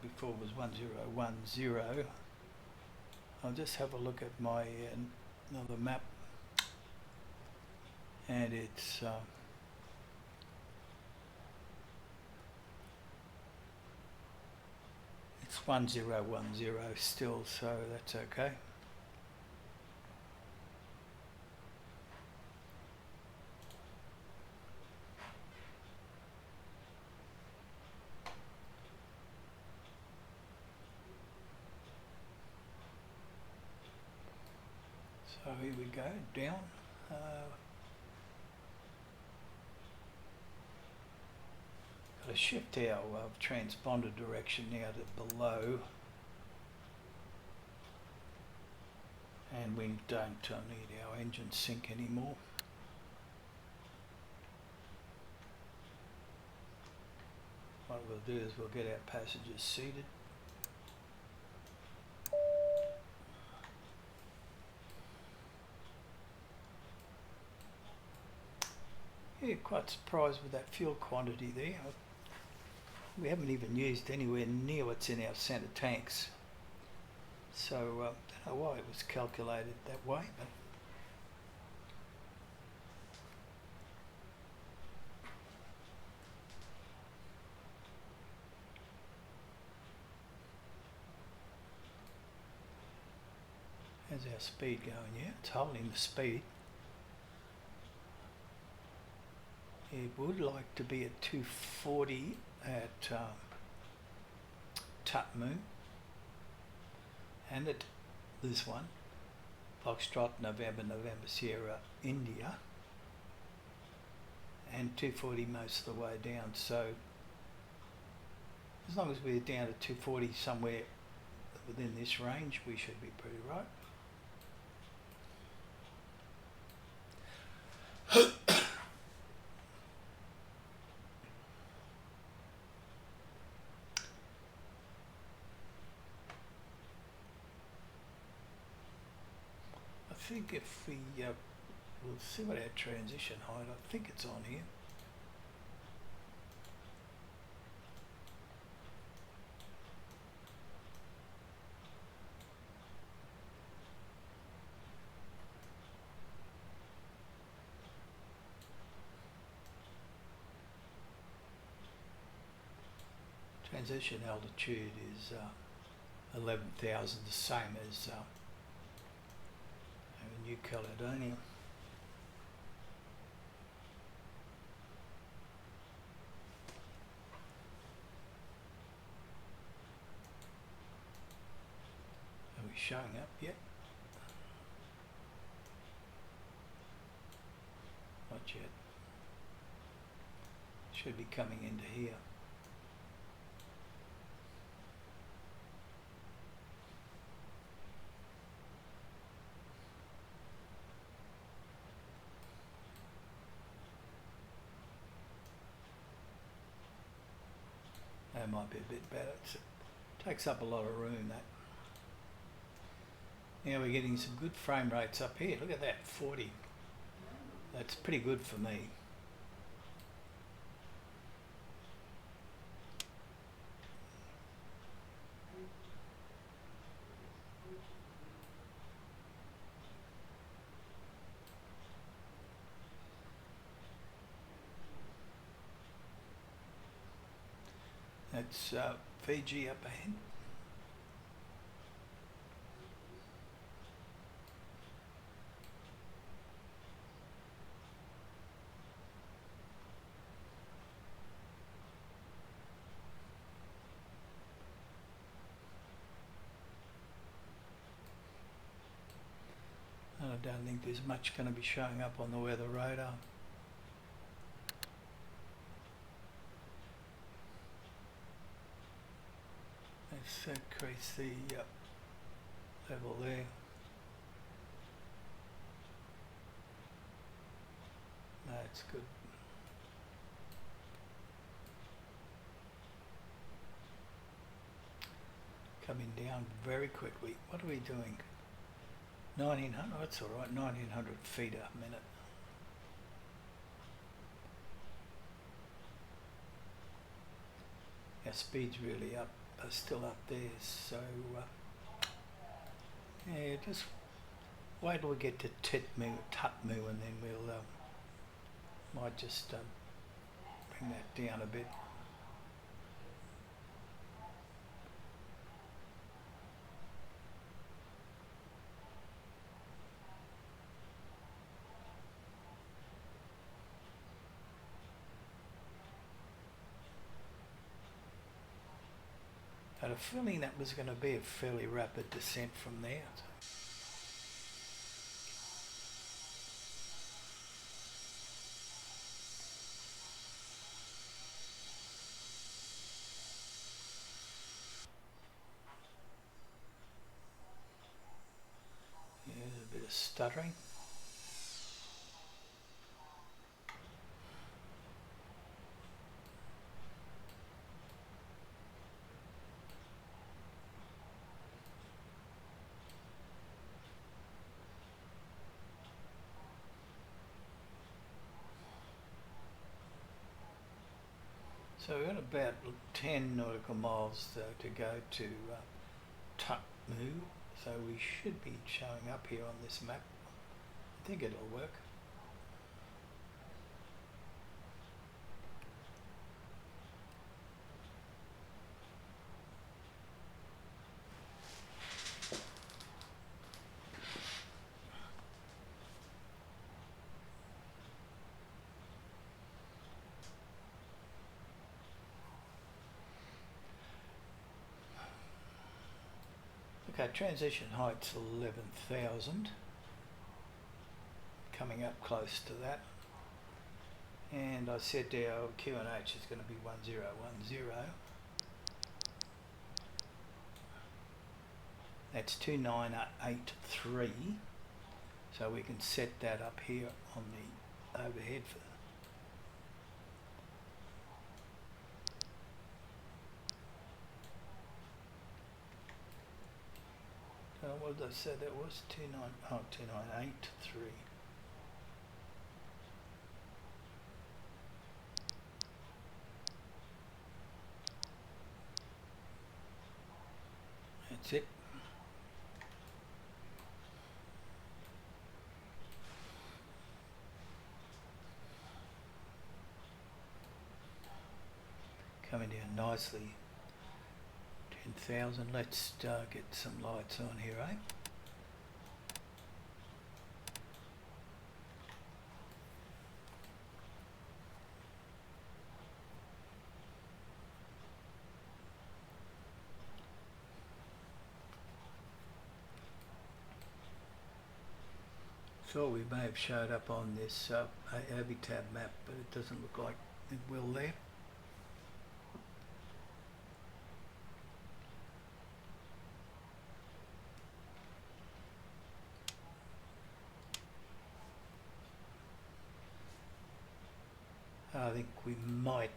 before was 1010. I'll just have a look at my another map, and it's 1010 still, so that's okay. So here we go, down. Got to shift our transponder direction now to below. And we don't need our engine sync anymore. What we'll do is we'll get our passengers seated. Yeah, quite surprised with that fuel quantity there. We haven't even used anywhere near what's in our centre tanks. So I don't know why it was calculated that way, but How's our speed going? Yeah, it's holding the speed. It would like to be at 240 at Tutmu, and at this one, Foxtrot November Sierra India, and 240 most of the way down. So as long as we're down to 240 somewhere within this range, we should be pretty right. I think if we, we'll see what our transition height, I think it's on here. Transition altitude is 11,000, the same as New Caledonia. Are we showing up yet? Not yet. Should be coming into here. That might be a bit better. It takes up a lot of room, that. Now we're getting some good frame rates up here. Look at that, 40. That's pretty good for me. That's Fiji up ahead. And I don't think there's much going to be showing up on the weather radar. Let's increase the level there. That's good. Coming down very quickly. What are we doing? 1900, that's all right, 1900 feet a minute. Our speed's really up, still up there, so yeah, just wait till we get to Tutmu, and then we'll might just bring that down a bit. I had a feeling that was going to be a fairly rapid descent from there. Yeah, there's a bit of stuttering. So we've got about 10 nautical miles to go to Tutmu, so we should be showing up here on this map. I think it'll work. Okay, transition height's 11,000. Coming up close to that. And I said our QNH is going to be 1010. That's 2983. So we can set that up here on the overhead. What did I say that was? 2983. That's it. Coming down nicely. 10,000. Let's get some lights on here, eh? Thought we may have showed up on this habitat map, but it doesn't look like it will there. I think we might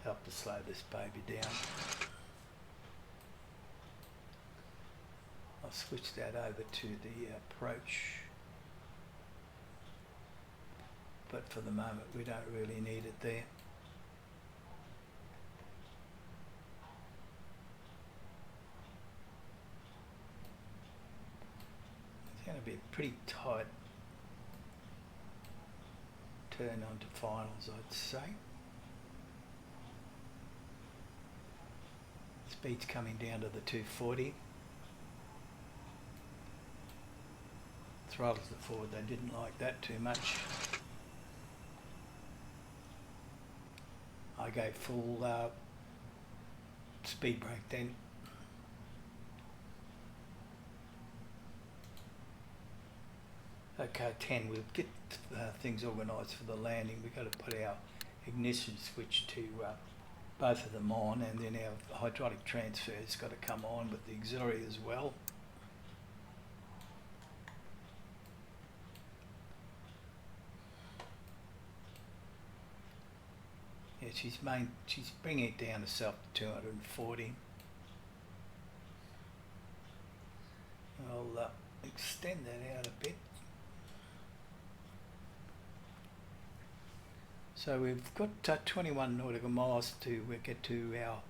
help to slow this baby down. I'll switch that over to the approach, but for the moment we don't really need it there. It's going to be a pretty tight turn onto finals, I'd say. Speed's coming down to the 240. Throttles it forward, they didn't like that too much. I go full speed brake then. Okay, 10, we'll get things organised for the landing. We've got to put our ignition switch to both of them on, and then our hydraulic transfer's got to come on with the auxiliary as well. Yeah, she's bringing it down herself to 240. I'll extend that out a bit. So we've got 21 nautical miles to get to our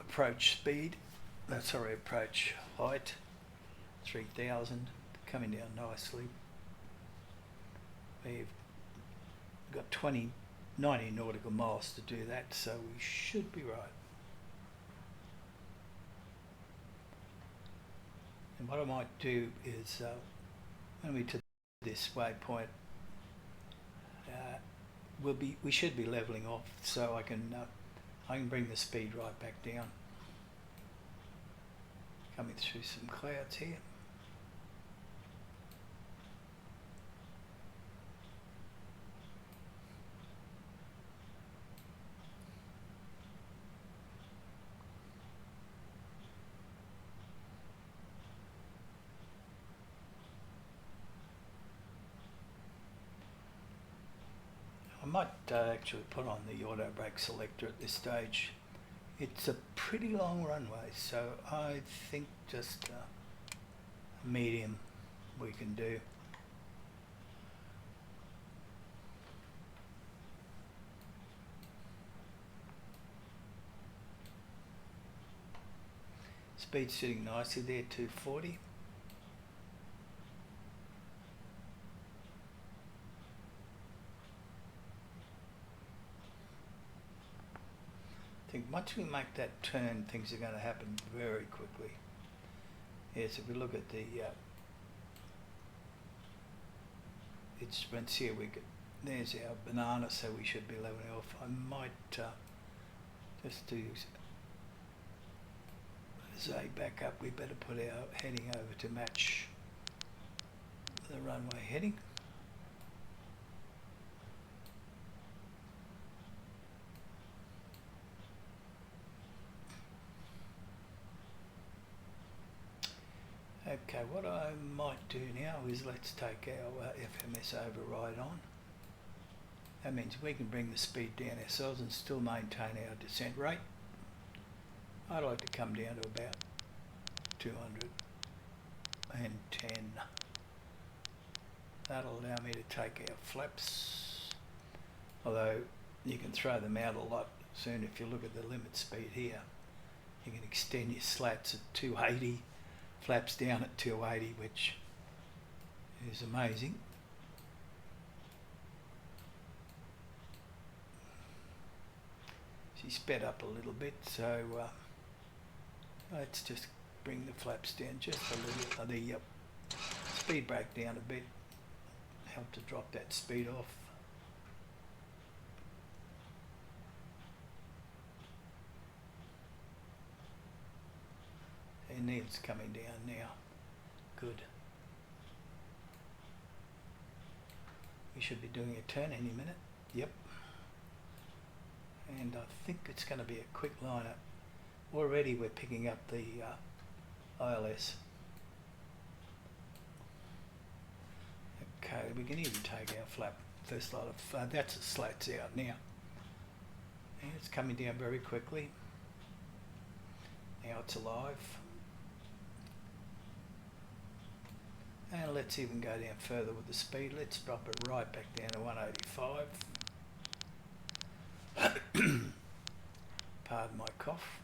approach speed. Approach height, 3,000, coming down nicely. We've got 90 nautical miles to do that, so we should be right. And what I might do is when we to this waypoint, we should be leveling off, so I can bring the speed right back down. Coming through some clouds here. I might actually put on the auto brake selector at this stage. It's a pretty long runway, so I think just medium we can do. Speed sitting nicely there, 240. I think once we make that turn, things are going to happen very quickly. Yes, if we look at the instruments here, there's our banana, so we should be leveling off. I might Just to say back up, we better put our heading over to match the runway heading. Okay, what I might do now is let's take our FMS override on. That means we can bring the speed down ourselves and still maintain our descent rate. I'd like to come down to about 210. That'll allow me to take our flaps, although you can throw them out a lot soon. If you look at the limit speed here, you can extend your slats at 280, flaps down at 280, which is amazing. She sped up a little bit, so let's just bring the flaps down just a little, the speed brake down a bit, help to drop that speed off. And Neil's coming down now. Good. We should be doing a turn any minute. Yep. And I think it's going to be a quick lineup. Already we're picking up the ILS. Okay, we can even take our flap. First lot of that's the slats out now. And it's coming down very quickly. Now it's alive. And let's even go down further with the speed. Let's drop it right back down to 185. Pardon my cough.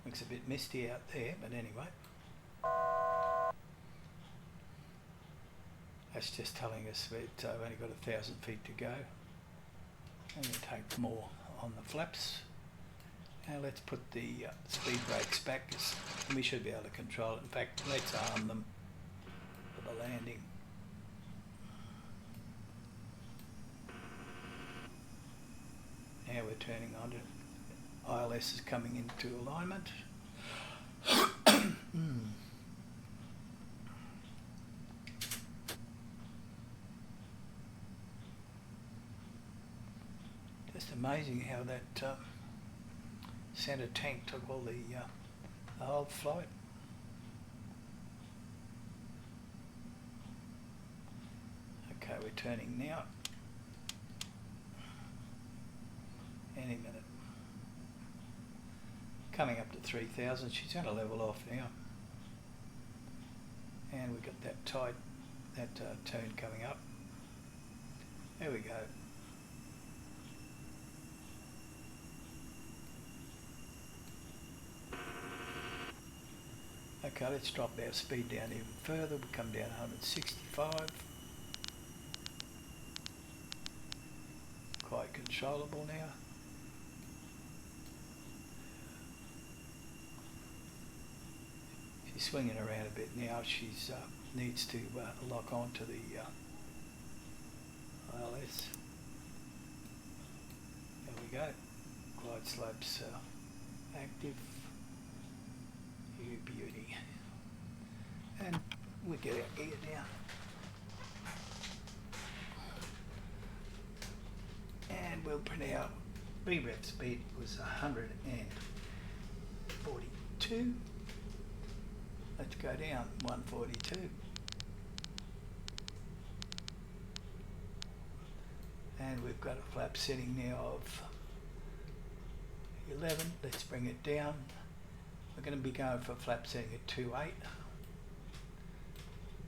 Looks a bit misty out there, but anyway. That's just telling us that I've only got 1,000 feet to go. And we'll take more on the flaps. Now let's put the speed brakes back, and we should be able to control it. In fact, let's arm them for the landing. Now we're turning on to ILS is coming into alignment. Just amazing how that centre tank took all the whole flight. Okay, we're turning now. Any minute. Coming up to 3,000. She's going to level off now. And we've got that tight, that turn coming up. There we go. Okay, let's drop our speed down even further. We'll come down 165. Quite controllable now. She's swinging around a bit now. She's needs to lock on to the ILS. There we go. Glide slopes active. You beauty. And we get our gear down. And we'll print out BREF speed was 142. Let's go down 142. And we've got a flap setting now of 11. Let's bring it down. We're going to be going for a flap setting at 2.8.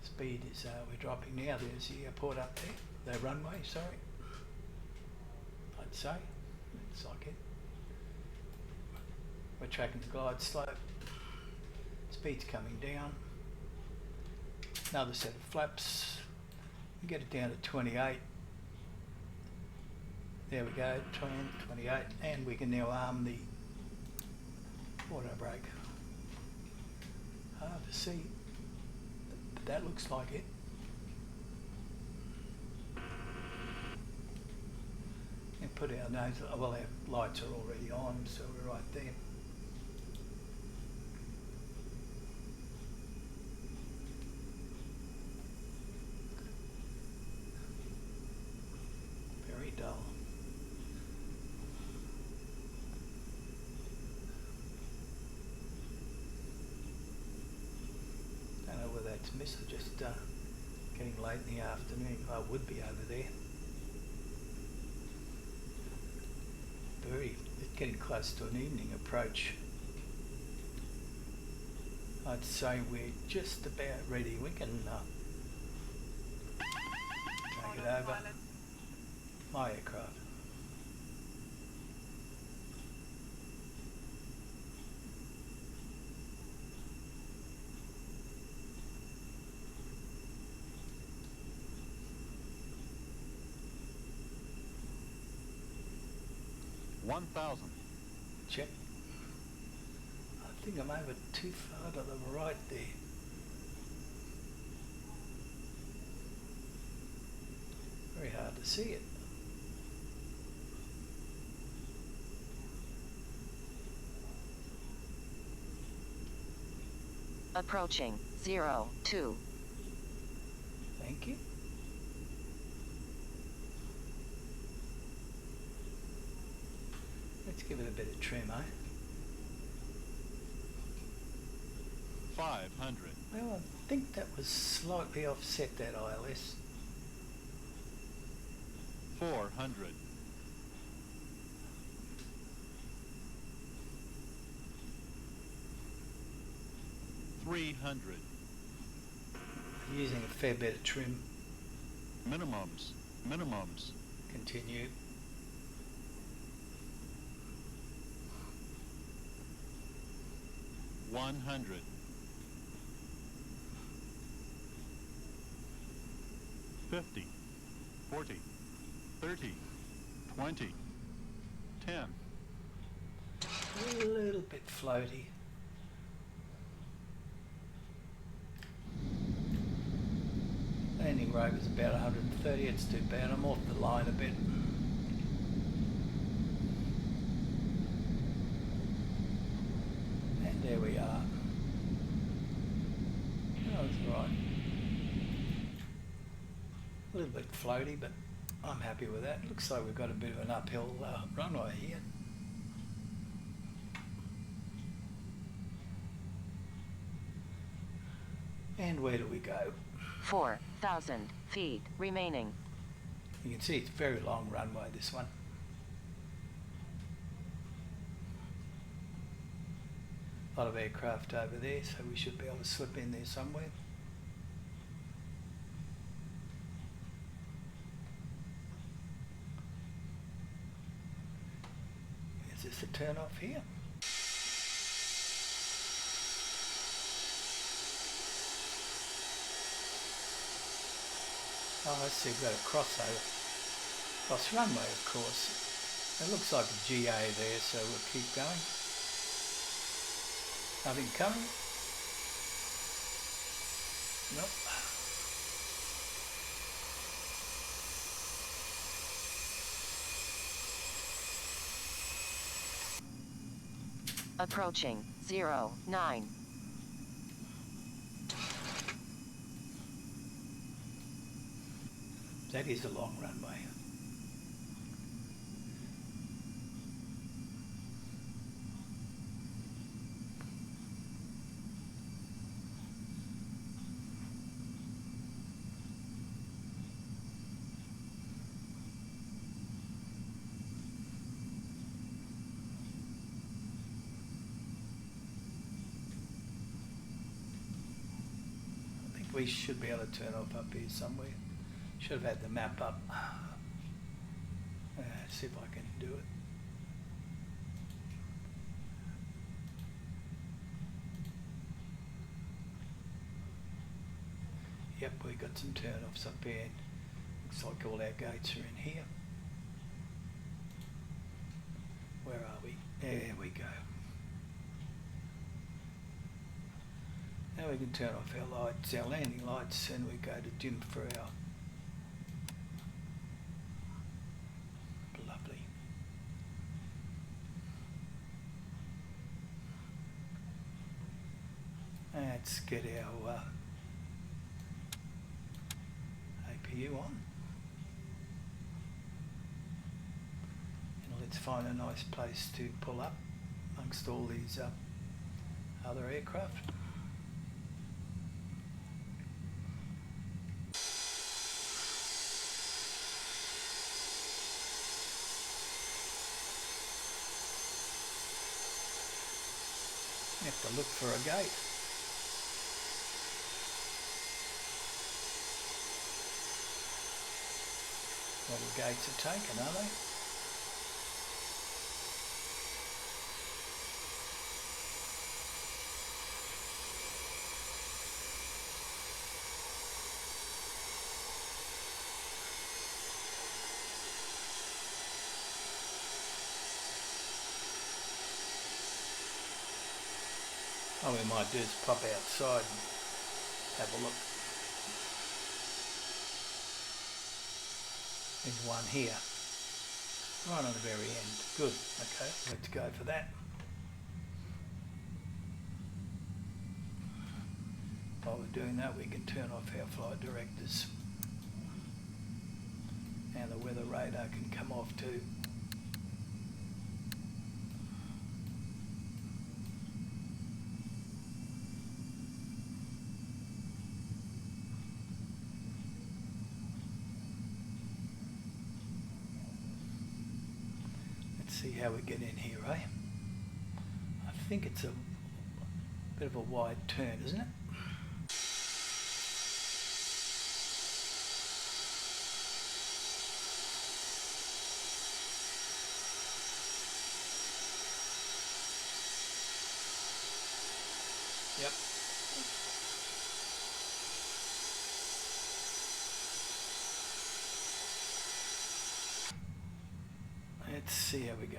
Speed is, we're dropping now. There's the airport up there, the runway, sorry. I'd say, looks like it. We're tracking the glide slope. Speed's coming down. Another set of flaps. We get it down to 28. There we go, 28. And we can now arm the auto brake. Hard to see. that looks like it. And put our nose, well, our lights are already on, so we're right there. Very dull. Don't know whether that's missed or just getting late in the afternoon. I would be over there. It's getting close to an evening approach. I'd say we're just about ready. We can take it over. My aircraft. Check. I think I'm over too far to the right there. Very hard to see it. Approaching 02. Thank you. Let's give it a bit of trim, eh? 500. Well, I think that was slightly offset, that ILS. 400. 300. Using a fair bit of trim. Minimums. Minimums. Continue. 100. 50. 40. 30. 20. 10. A little bit floaty. Landing rate was about 130. It's too bad. I'm off the line a bit. And there we are. That was right. A little bit floaty, but I'm happy with that. Looks like we've got a bit of an uphill runway here. And where do we go? 4,000 feet remaining. You can see it's a very long runway, this one. A lot of aircraft over there, so we should be able to slip in there somewhere. Is this a turn off here? Oh, I see, we've got a crossover. Cross runway, of course. It looks like a GA there, so we'll keep going. Nothing coming? Nope. Approaching 09. That is a long runway. I think we should be able to turn off up here somewhere. Should have had the map up. See if I can do it. Yep, we got some turn-offs up here. Looks like all our gates are in here. Where are we? There we go. Now we can turn off our lights, our landing lights, and we go to dim for our lovely. Let's get our APU on. And let's find a nice place to pull up amongst all these other aircraft. You have to look for a gate. Well, the gates are taken, are they? What we might do is pop outside and have a look. There's one here, right on the very end. Good, okay, let's go for that. While we're doing that, we can turn off our flight directors. And the weather radar can come off too. See how we get in here, eh? I think it's a bit of a wide turn, isn't it? Yep. Let's see how we go.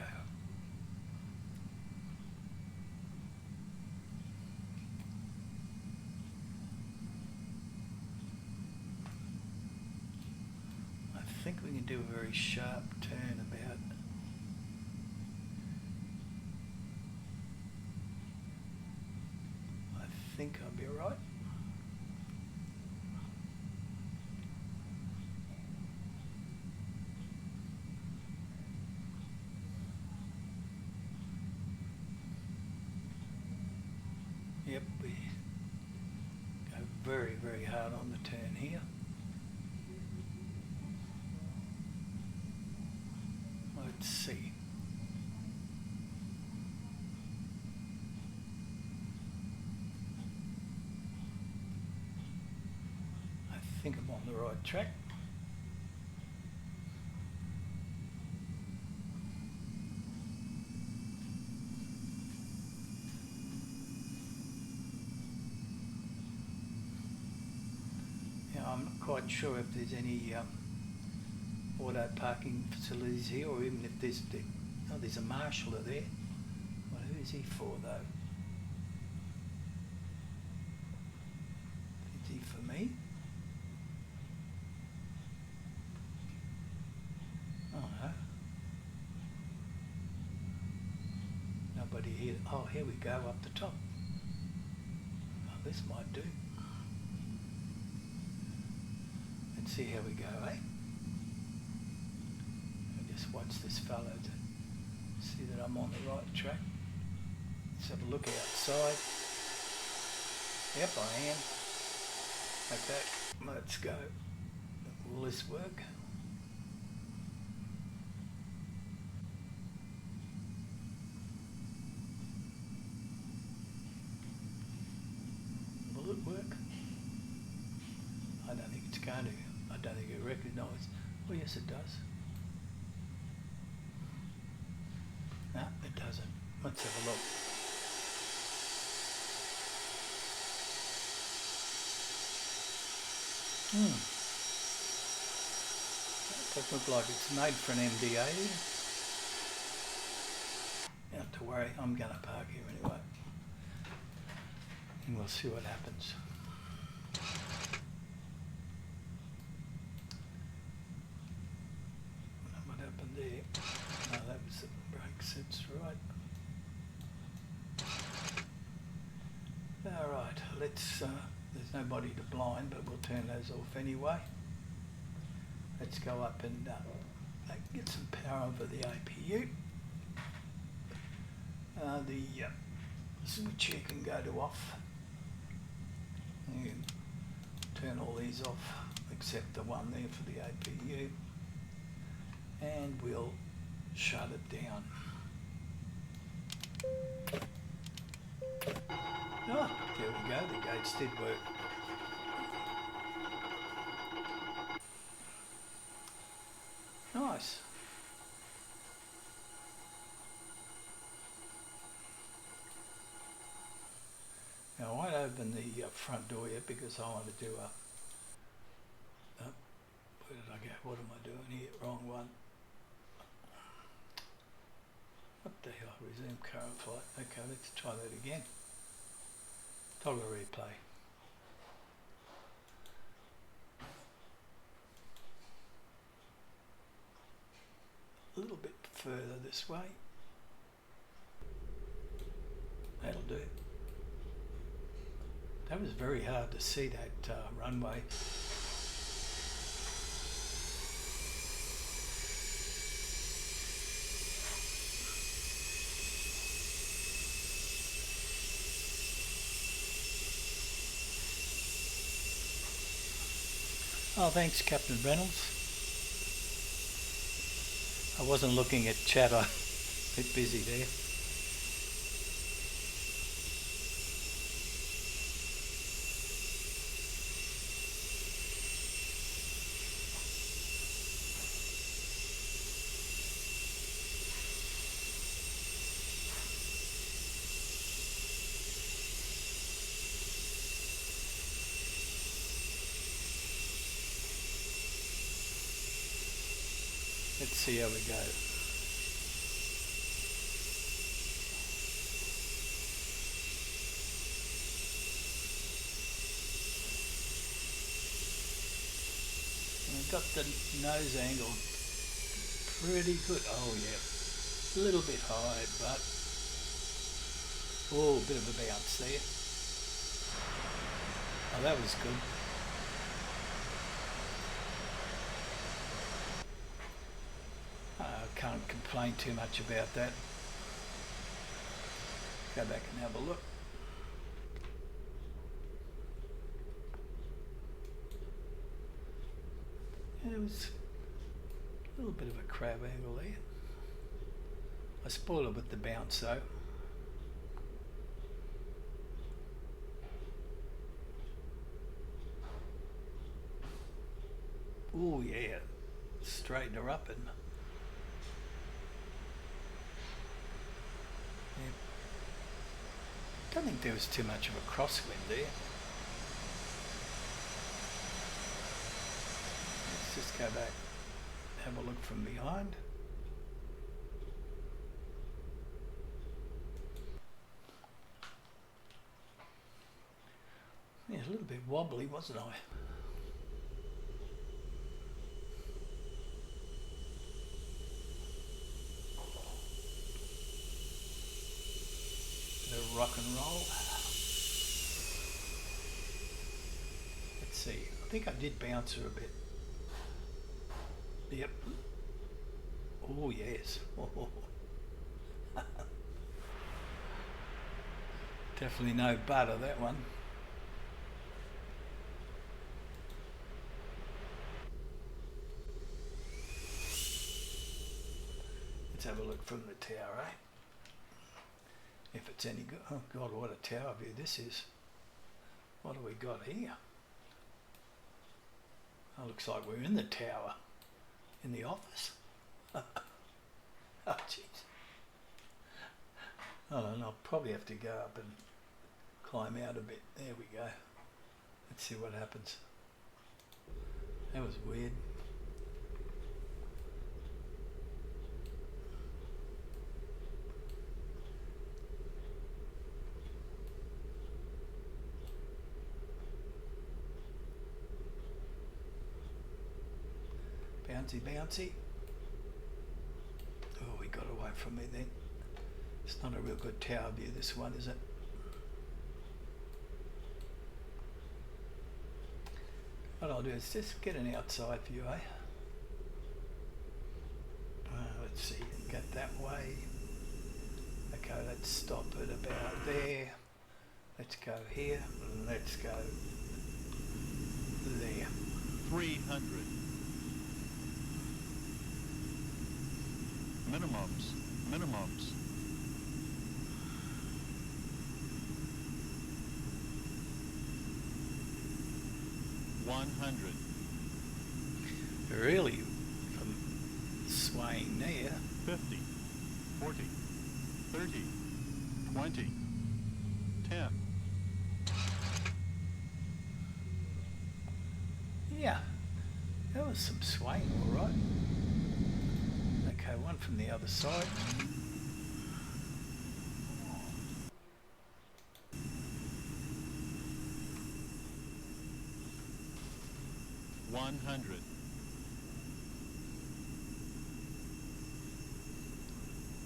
I think we can do a very sharp turn about. I think I'll be right. Yep, we go very, very hard on the turn here. Let's see. I think I'm on the right track. I'm not quite sure if there's any auto parking facilities here, or even if there's there's a marshaller there. Well, who's he for though? Is he for me? Oh no. Nobody here. Oh, here we go up the top. Oh, this might do. Let's see how we go, eh? I'll just watch this fellow to see that I'm on the right track. Let's have a look outside. Yep, I am. Okay, let's go. Will this work? Will it work? I don't think it's going to. I don't think it recognises. Oh yes, it does. No, it doesn't. Let's have a look. That doesn't look like it's made for an MD-80. Not to worry, I'm going to park here anyway. And we'll see what happens. What happened there? No, that was the brake sets, right. Alright, let's, there's nobody to blind, but we'll turn those off anyway. Let's go up and get some power over the APU. The switch here can go to off. You can turn all these off except the one there for the APU. And we'll shut it down. Oh, there we go, the gates did work. Nice. Now I won't open the front door yet because I want to do a, where did I go? What am I doing here? Wrong one. What the hell? Resume current flight. Okay, let's try that again. Toggle replay. A little bit further this way. That'll do. That was very hard to see that runway. Oh, thanks, Captain Reynolds. I wasn't looking at chat, I'm a bit busy there. Let's see how we go. We've got the nose angle pretty good. Oh yeah, a little bit high, but oh, a bit of a bounce there. Oh, that was good. Can't complain too much about that. Go back and have a look. Yeah, it was a little bit of a crab angle there. I spoiled it with the bounce though. Oh yeah, straighten her up and yeah. Don't think there was too much of a crosswind there. Let's just go back, have a look from behind. Yeah, a little bit wobbly, wasn't I? Bit of rock and roll. Let's see. I think I did bounce her a bit. Yep. Oh yes. Definitely no butter, that one. Let's have a look from the tower, eh? If it's any good. Oh God, what a tower view this is. What do we got here? Oh, looks like we're in the tower. In the office. Oh jeez. Oh, and I'll probably have to go up and climb out a bit. There we go. Let's see what happens. That was weird. bouncy bouncy. Oh, he got away from me then. It's not a real good tower view, this one, is it? What I'll do is just get an outside view, eh? Let's see, get that way. Okay, let's stop it about there. Let's go here. Let's go there. 300. Minimums, minimums. $100. Really, from swaying there. 50, 40, 30, 20, 10. Yeah, there was some swaying, all right. Okay, one from the other side. $100.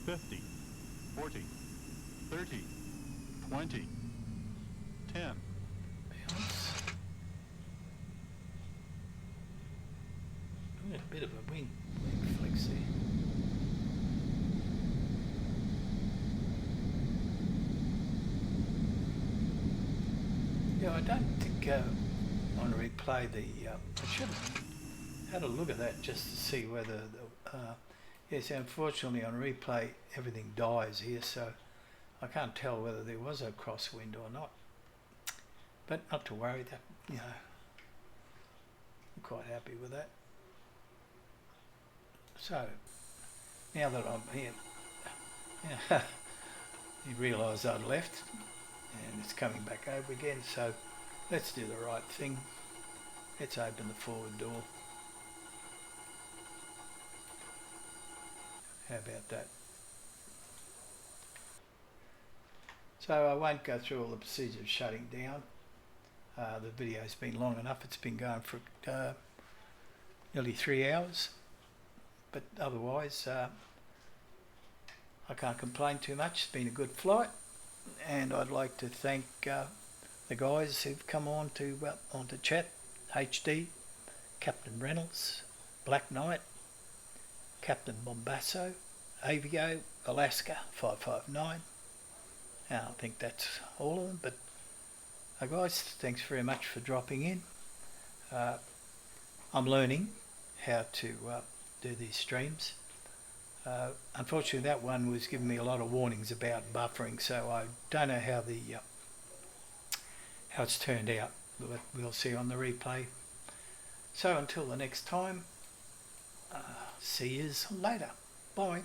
50, 40, 30, 20, 10. Bounce. Ooh, a bit of a wing flex there. Yeah, I don't think on replay the I should have had a look at that just to see whether the yes, unfortunately on replay everything dies here, so I can't tell whether there was a crosswind or not, but not to worry, that, you know, I'm quite happy with that. So now that I'm here, you realise I'd left and it's coming back over again, so let's do the right thing. Let's open the forward door. How about that? So I won't go through all the procedure of shutting down. The video's been long enough. It's been going for nearly 3 hours. But otherwise, I can't complain too much. It's been a good flight. And I'd like to thank the guys who've come on to chat. HD, Captain Reynolds, Black Knight, Captain Bombasso, Avio, Alaska 559. I think that's all of them, but guys, thanks very much for dropping in. I'm learning how to do these streams. Unfortunately, that one was giving me a lot of warnings about buffering, so I don't know how how it's turned out, but we'll see on the replay. So until the next time, see yous later. Bye.